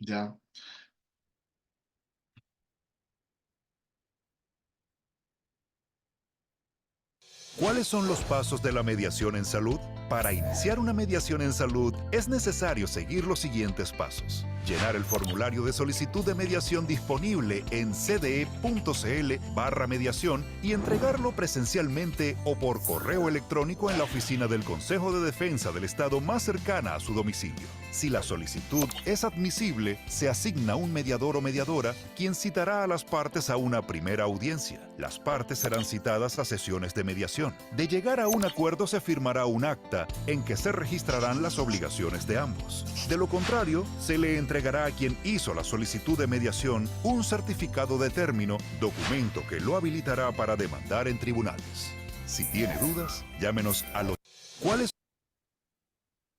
¿Ya? ¿Cuáles son los pasos de la mediación en salud? Para iniciar una mediación en salud es necesario seguir los siguientes pasos. Llenar el formulario de solicitud de mediación disponible en cde.cl/mediación y entregarlo presencialmente o por correo electrónico en la oficina del Consejo de Defensa del Estado más cercana a su domicilio. Si la solicitud es admisible, se asigna un mediador o mediadora quien citará a las partes a una primera audiencia. Las partes serán citadas a sesiones de mediación. De llegar a un acuerdo se firmará un acta en que se registrarán las obligaciones de ambos. De lo contrario, se le entregará a quien hizo la solicitud de mediación un certificado de término, documento que lo habilitará para demandar en tribunales. Si tiene dudas, llámenos a los... ¿Cuáles?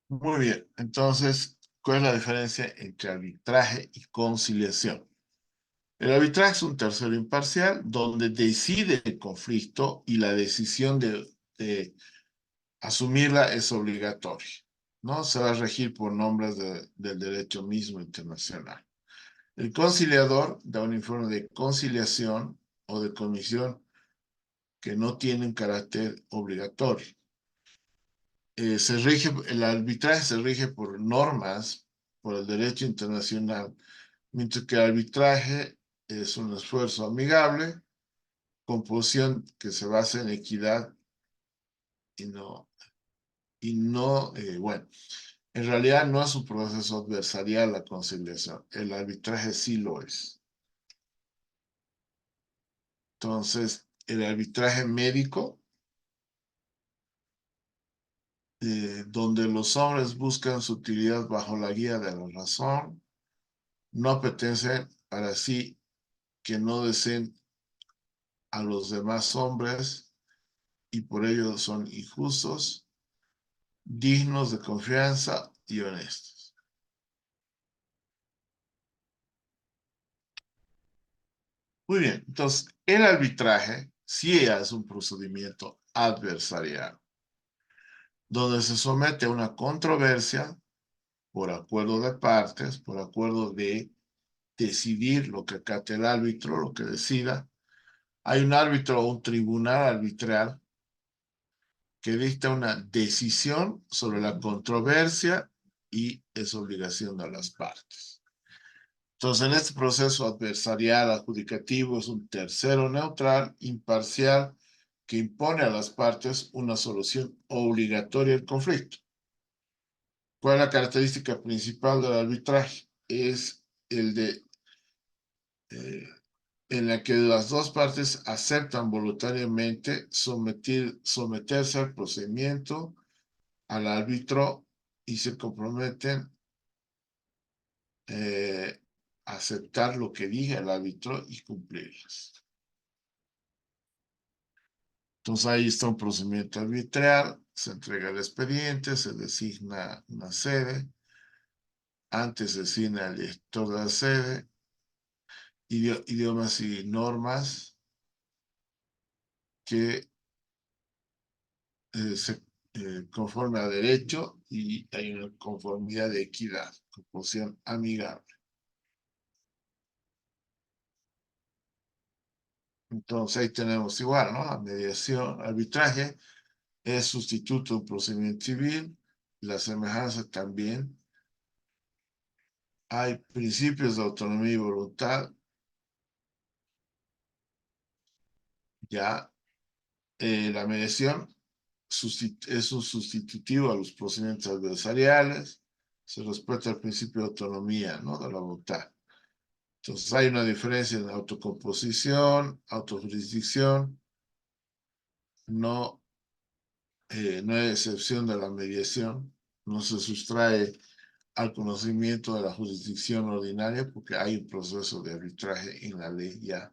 Muy bien, entonces, ¿cuál es la diferencia entre arbitraje y conciliación? El arbitraje es un tercero imparcial donde decide el conflicto y la decisión de asumirla es obligatoria, ¿no? Se va a regir por normas del derecho mismo internacional. El conciliador da un informe de conciliación o de comisión que no tienen carácter obligatorio. El arbitraje se rige por normas, por el derecho internacional, mientras que el arbitraje es un esfuerzo amigable, con posición que se basa en equidad bueno, en realidad no es un proceso adversarial la conciliación, el arbitraje sí lo es. Entonces, el arbitraje médico, donde los hombres buscan su utilidad bajo la guía de la razón, no apetecen para sí que no deseen a los demás hombres y por ello son injustos, dignos de confianza y honestos. Muy bien, entonces el arbitraje sí es un procedimiento adversarial, donde se somete a una controversia por acuerdo de partes, por acuerdo de decidir lo que acate el árbitro, lo que decida. Hay un árbitro o un tribunal arbitral que dicta una decisión sobre la controversia y es obligación de las partes. Entonces, en este proceso adversarial adjudicativo es un tercero neutral, imparcial, que impone a las partes una solución obligatoria al conflicto. ¿Cuál es la característica principal del arbitraje? Es el de en la que las dos partes aceptan voluntariamente someterse al procedimiento, al árbitro, y se comprometen a aceptar lo que diga el árbitro y cumplirlas. Entonces ahí está un procedimiento arbitral, se entrega el expediente, se designa una sede, antes se designa el director de la sede, idiomas y normas que se conforme a derecho y hay una conformidad de equidad, composición amigable. Entonces ahí tenemos igual, ¿no? La mediación, arbitraje es sustituto de un procedimiento civil, la semejanza también. Hay principios de autonomía y voluntad. Ya, la mediación es un sustitutivo a los procedimientos adversariales, se respeta el principio de autonomía, ¿no? De la voluntad. Entonces hay una diferencia en autocomposición, autojurisdicción, no hay excepción de la mediación, no se sustrae al conocimiento de la jurisdicción ordinaria porque hay un proceso de arbitraje en la ley ya.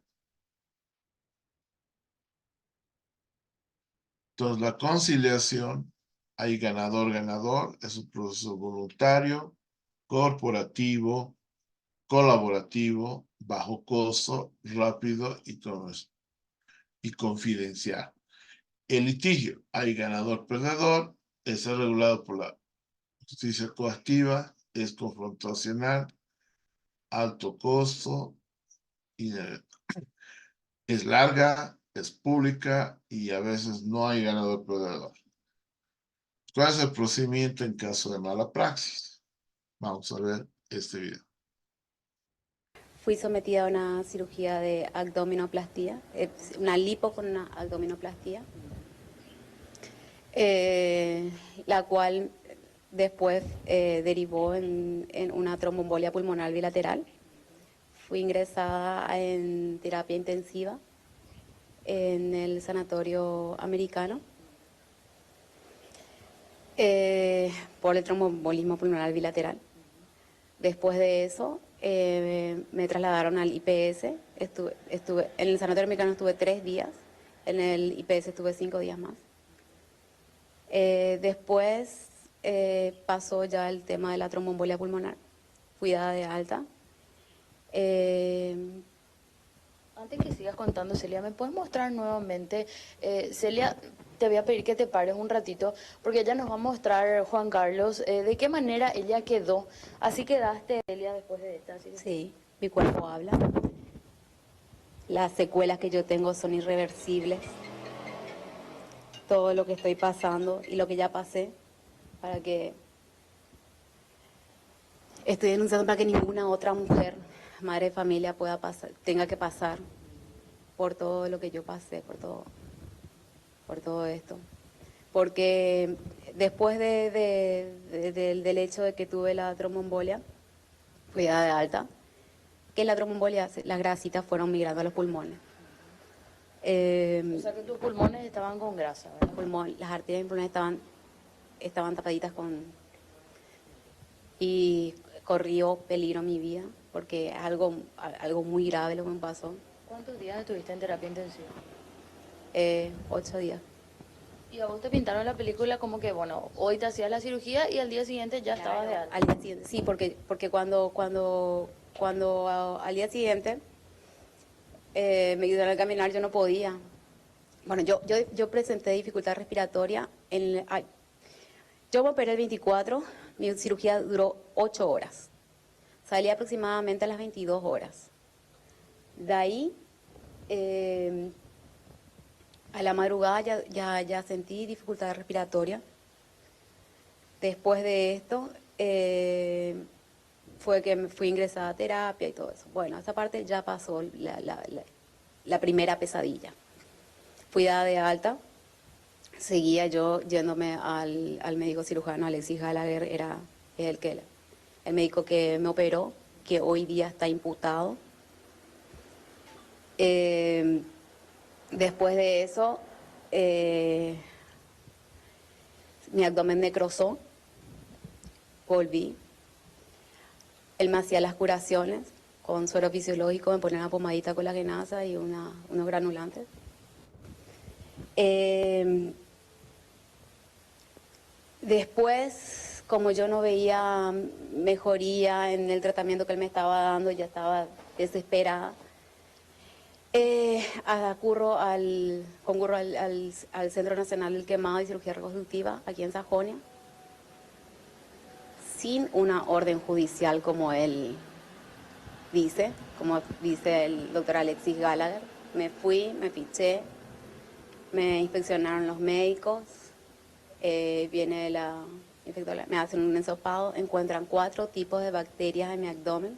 Entonces la conciliación, hay ganador-ganador, es un proceso voluntario, corporativo, colaborativo, bajo costo, rápido y confidencial. El litigio, hay ganador-perdedor, está regulado por la justicia coactiva, es confrontacional, alto costo, es larga, es pública y a veces no hay ganador-perdedor. ¿Cuál es el procedimiento en caso de mala praxis? Vamos a ver este video. Fui sometida a una cirugía de abdominoplastía, una lipo con una abdominoplastía, la cual después derivó en una tromboembolia pulmonar bilateral. Fui ingresada en terapia intensiva en el sanatorio americano por el tromboembolismo pulmonar bilateral. Después de eso me trasladaron al IPS. Estuve en el sanatorio americano estuve 3 días, en el IPS estuve 5 días más. Después pasó ya el tema de la tromboembolia pulmonar. Fui dada de alta. Antes que sigas contando, Celia, ¿me puedes mostrar nuevamente? Celia, te voy a pedir que te pares un ratito, porque ella nos va a mostrar, Juan Carlos, de qué manera ella quedó. Así quedaste, Celia, después de esta. Sí, mi cuerpo habla. Las secuelas que yo tengo son irreversibles. Todo lo que estoy pasando y lo que ya pasé, para que estoy denunciando para que ninguna otra mujer, madre de familia, pueda pasar, tenga que pasar por todo lo que yo pasé, por todo esto. Porque después del hecho de que tuve la tromboembolia, fui dada de alta, que la tromboembolia, las grasitas fueron migrando a los pulmones. O sea que tus pulmones estaban con grasa, ¿verdad? Las arterias de mis pulmones estaban tapaditas con... Y corrió peligro mi vida, porque es algo muy grave lo que me pasó. ¿Cuántos días estuviste en terapia intensiva? 8 días. Y a vos te pintaron la película como que, bueno, hoy te hacías la cirugía y al día siguiente ya estabas de alta. Al día siguiente, sí, porque cuando al día siguiente me ayudaron a caminar, yo no podía. Bueno, yo presenté dificultad respiratoria. Yo me operé el 24, mi cirugía duró 8 horas. Salí aproximadamente a las 22 horas. De ahí, a la madrugada ya sentí dificultad respiratoria. Después de esto, fue que me fui ingresada a terapia y todo eso. Bueno, esa parte ya pasó la primera pesadilla. Fui dada de alta, seguía yo yéndome al médico cirujano, Alexis Gallagher, el médico que me operó, que hoy día está imputado. Después de eso, mi abdomen necrosó, volví. Él me hacía las curaciones con suero fisiológico, me ponía una pomadita colagenasa y unos granulantes. Después, como yo no veía mejoría en el tratamiento que él me estaba dando, ya estaba desesperada, concurro al Centro Nacional del Quemado y Cirugía Reconstructiva aquí en Sajonia, sin una orden judicial como él dice, como dice el doctor Alexis Gallagher. Me fui, me fiché, me inspeccionaron los médicos, viene la infectora, me hacen un ensopado, encuentran 4 tipos de bacterias en mi abdomen.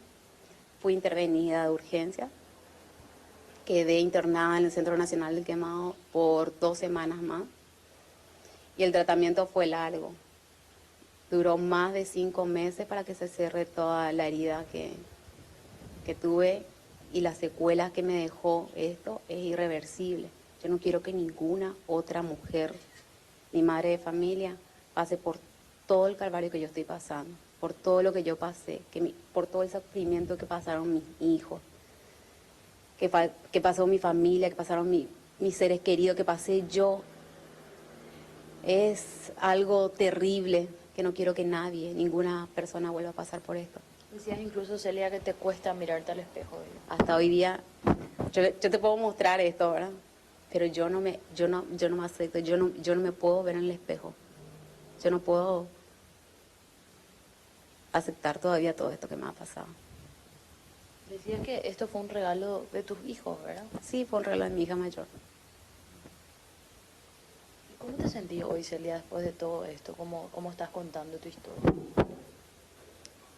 Fui intervenida de urgencia. Quedé internada en el Centro Nacional del Quemado por 2 semanas más. Y el tratamiento fue largo. Duró más de 5 meses para que se cierre toda la herida que tuve, y las secuelas que me dejó esto es irreversible. Yo no quiero que ninguna otra mujer, ni madre de familia, pase por todo el calvario que yo estoy pasando, por todo lo que yo pasé, por todo el sufrimiento que pasaron mis hijos, que pasó mi familia, que pasaron mis seres queridos, que pasé yo. Es algo terrible que no quiero que nadie, ninguna persona vuelva a pasar por esto. Decías incluso, Celia, que te cuesta mirarte al espejo. Hasta hoy día, yo te puedo mostrar esto, ¿verdad? Pero yo no me acepto, yo no me puedo ver en el espejo. Yo no puedo aceptar todavía todo esto que me ha pasado. Decías que esto fue un regalo de tus hijos, ¿verdad? Sí, fue un regalo de mi hija mayor. ¿Cómo te sentís hoy, Celia, después de todo esto? ¿Cómo estás contando tu historia?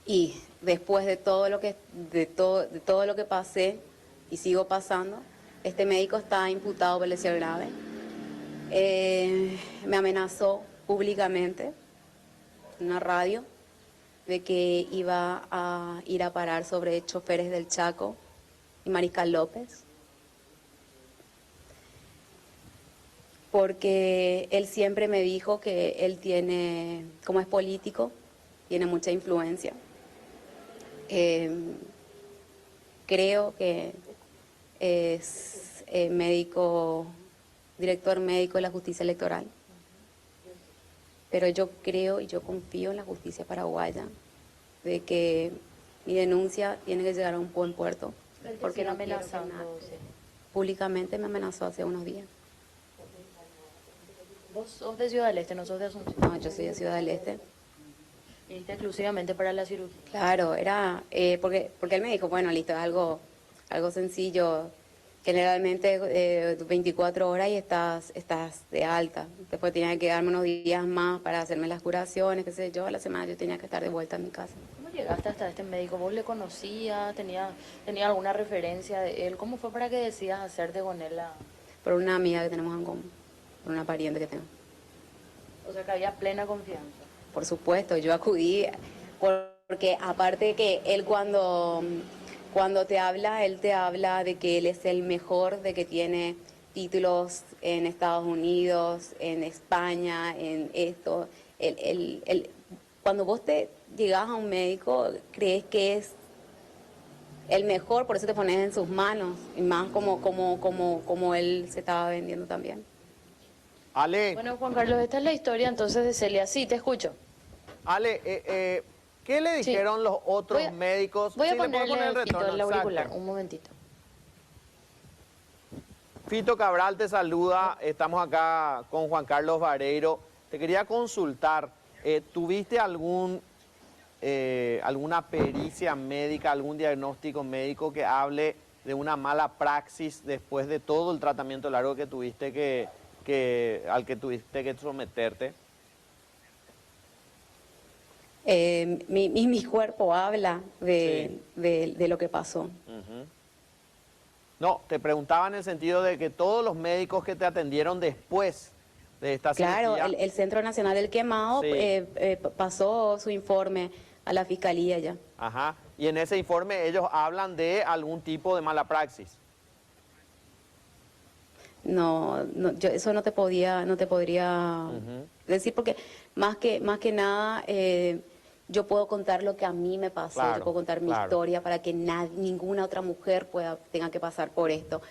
Y después de todo lo que pasé y sigo pasando, este médico está imputado por lesión grave. Me amenazó públicamente en una radio de que iba a ir a parar sobre choferes del Chaco y Mariscal López, porque él siempre me dijo que él tiene, como es político, tiene mucha influencia. Creo que es director médico de la justicia electoral, pero yo creo y yo confío en la justicia paraguaya de que mi denuncia tiene que llegar a un buen puerto, porque no quiero que nadie. Públicamente me amenazó hace unos días. ¿Vos sos de Ciudad del Este, no sos de Asunción? No, yo soy de Ciudad del Este. ¿Viniste exclusivamente para la cirugía? Claro, era porque él me dijo, bueno, listo, es algo sencillo, Generalmente 24 horas y estás de alta. Después tenía que darme unos días más para hacerme las curaciones, qué sé yo. A la semana yo tenía que estar de vuelta en mi casa. ¿Cómo llegaste hasta este médico? ¿Vos le conocías? ¿Tenía alguna referencia de él? ¿Cómo fue para que decidas hacerte con él Por una amiga que tenemos en común, por una pariente que tengo. O sea, que había plena confianza. Por supuesto, yo acudí porque aparte que él cuando te habla, él te habla de que él es el mejor, de que tiene títulos en Estados Unidos, en España, en esto. Cuando vos te llegás a un médico, crees que es el mejor, por eso te pones en sus manos, y más como él se estaba vendiendo también. Ale. Bueno, Juan Carlos, esta es la historia entonces de Celia. Sí, te escucho. Ale, ¿qué le dijeron los otros médicos? Voy a Sí, ponerle el retorno, el auricular, exacto. un momentito. Fito Cabral te saluda, estamos acá con Juan Carlos Vareiro. Te quería consultar, ¿tuviste alguna pericia médica, algún diagnóstico médico que hable de una mala praxis después de todo el tratamiento largo que tuviste al que tuviste que someterte? Mi cuerpo habla de lo que pasó. Uh-huh. No, te preguntaba en el sentido de que todos los médicos que te atendieron después de esta Claro, cirugía... el Centro Nacional del Quemado pasó su informe a la Fiscalía ya. Ajá, y en ese informe ellos hablan de algún tipo de mala praxis. No, yo eso no te podría decir porque más que nada yo puedo contar lo que a mí me pasó, yo puedo contar mi historia para que ninguna otra mujer tenga que pasar por esto.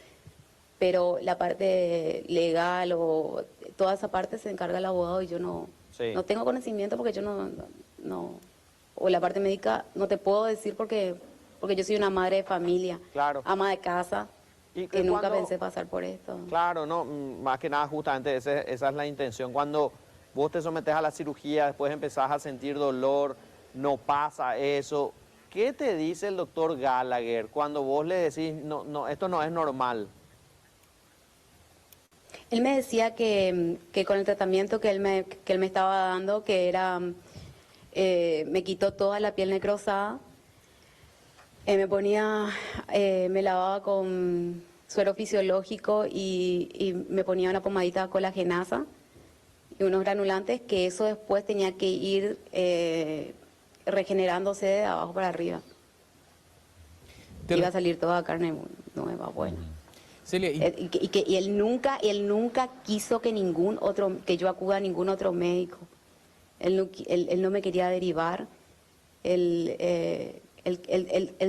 Pero la parte legal o toda esa parte se encarga el abogado y yo no tengo conocimiento porque yo no o la parte médica no te puedo decir porque yo soy una madre de familia, ama de casa. Y que nunca pensé pasar por esto. Claro, no, más que nada justamente esa es la intención. Cuando vos te sometes a la cirugía, después empezás a sentir dolor, no pasa eso. ¿Qué te dice el doctor Gallagher cuando vos le decís, no, esto no es normal? Él me decía que con el tratamiento que él me estaba dando, que era, me quitó toda la piel necrosada, me lavaba con suero fisiológico y me ponía una pomadita colagenasa y unos granulantes, que eso después tenía que ir regenerándose de abajo para arriba. Iba a salir toda carne nueva, buena. Celia, y él nunca quiso que yo acuda a ningún otro médico. Él no me quería derivar. Él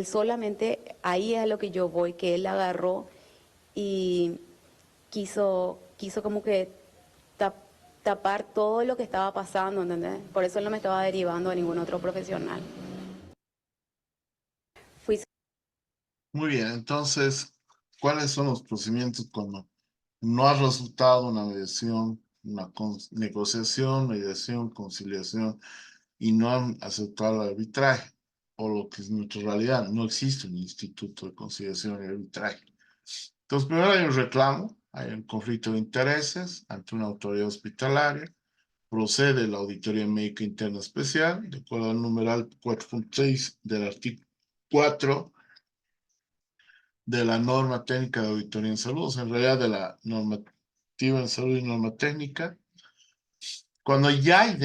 solamente, ahí es a lo que yo voy, que él agarró y quiso como que tapar todo lo que estaba pasando, ¿entendés? Por eso él no me estaba derivando a ningún otro profesional. Muy bien, entonces, ¿cuáles son los procedimientos cuando no ha resultado una mediación, una negociación, mediación, conciliación y no han aceptado el arbitraje? O lo que es nuestra realidad, no existe un instituto de conciliación y arbitraje. Entonces, primero hay un reclamo, hay un conflicto de intereses ante una autoridad hospitalaria, procede la auditoría médica interna especial, de acuerdo al numeral 4.6 del artículo 4 de la norma técnica de auditoría en salud, o sea, en realidad de la normativa en salud y norma técnica. Cuando ya hay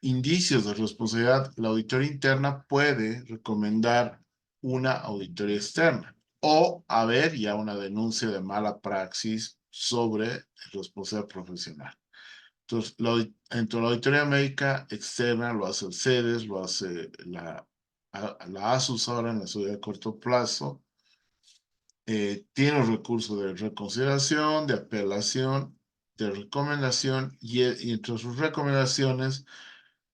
indicios de responsabilidad, la auditoría interna puede recomendar una auditoría externa o haber ya una denuncia de mala praxis sobre el responsable profesional. Entonces, entre la auditoría médica externa lo hace el CEDES, lo hace la ASUS ahora en la seguridad de corto plazo, tiene los recursos de reconsideración, de apelación, de recomendación y entre sus recomendaciones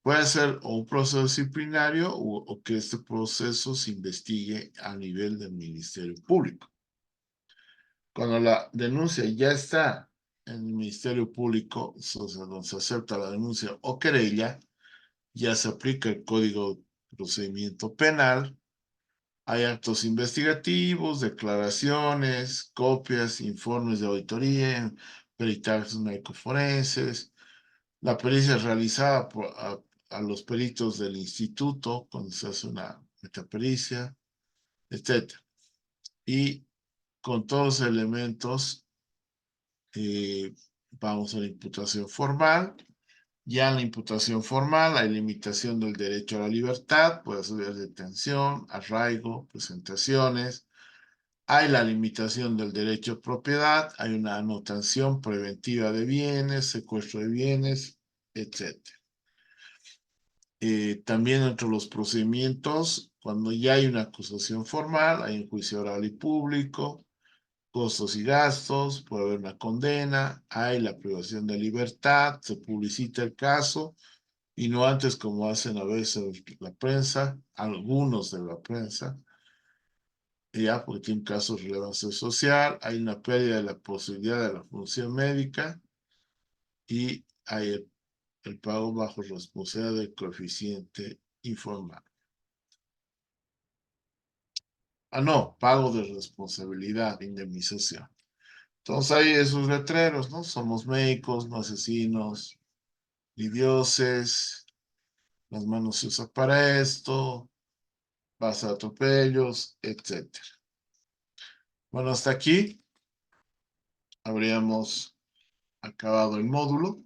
puede ser o un proceso disciplinario o que este proceso se investigue a nivel del Ministerio Público. Cuando la denuncia ya está en el Ministerio Público, o sea, donde se acepta la denuncia o querella, ya se aplica el Código de Procedimiento Penal Hay actos investigativos, declaraciones, copias, informes de auditoría, peritajes médico-forenses. La pericia es realizada a los peritos del instituto cuando se hace una metapericia, etc. Y con todos los elementos vamos a la imputación formal. Ya en la imputación formal hay limitación del derecho a la libertad, puede haber detención, arraigo, presentaciones. Hay la limitación del derecho a propiedad, hay una anotación preventiva de bienes, secuestro de bienes, etc. También entre los procedimientos, cuando ya hay una acusación formal, hay un juicio oral y público, costos y gastos, puede haber una condena, hay la privación de libertad, se publicita el caso, y no antes como hacen a veces la prensa, algunos de la prensa, ya porque tiene un caso de relevancia social, hay una pérdida de la posibilidad de la función médica y hay el pago bajo responsabilidad del coeficiente informal. No, pago de responsabilidad, indemnización. Entonces hay esos letreros, ¿no? Somos médicos, no asesinos, ni dioses, las manos se usan para esto, pasa atropellos, etc. Bueno, hasta aquí habríamos acabado el módulo.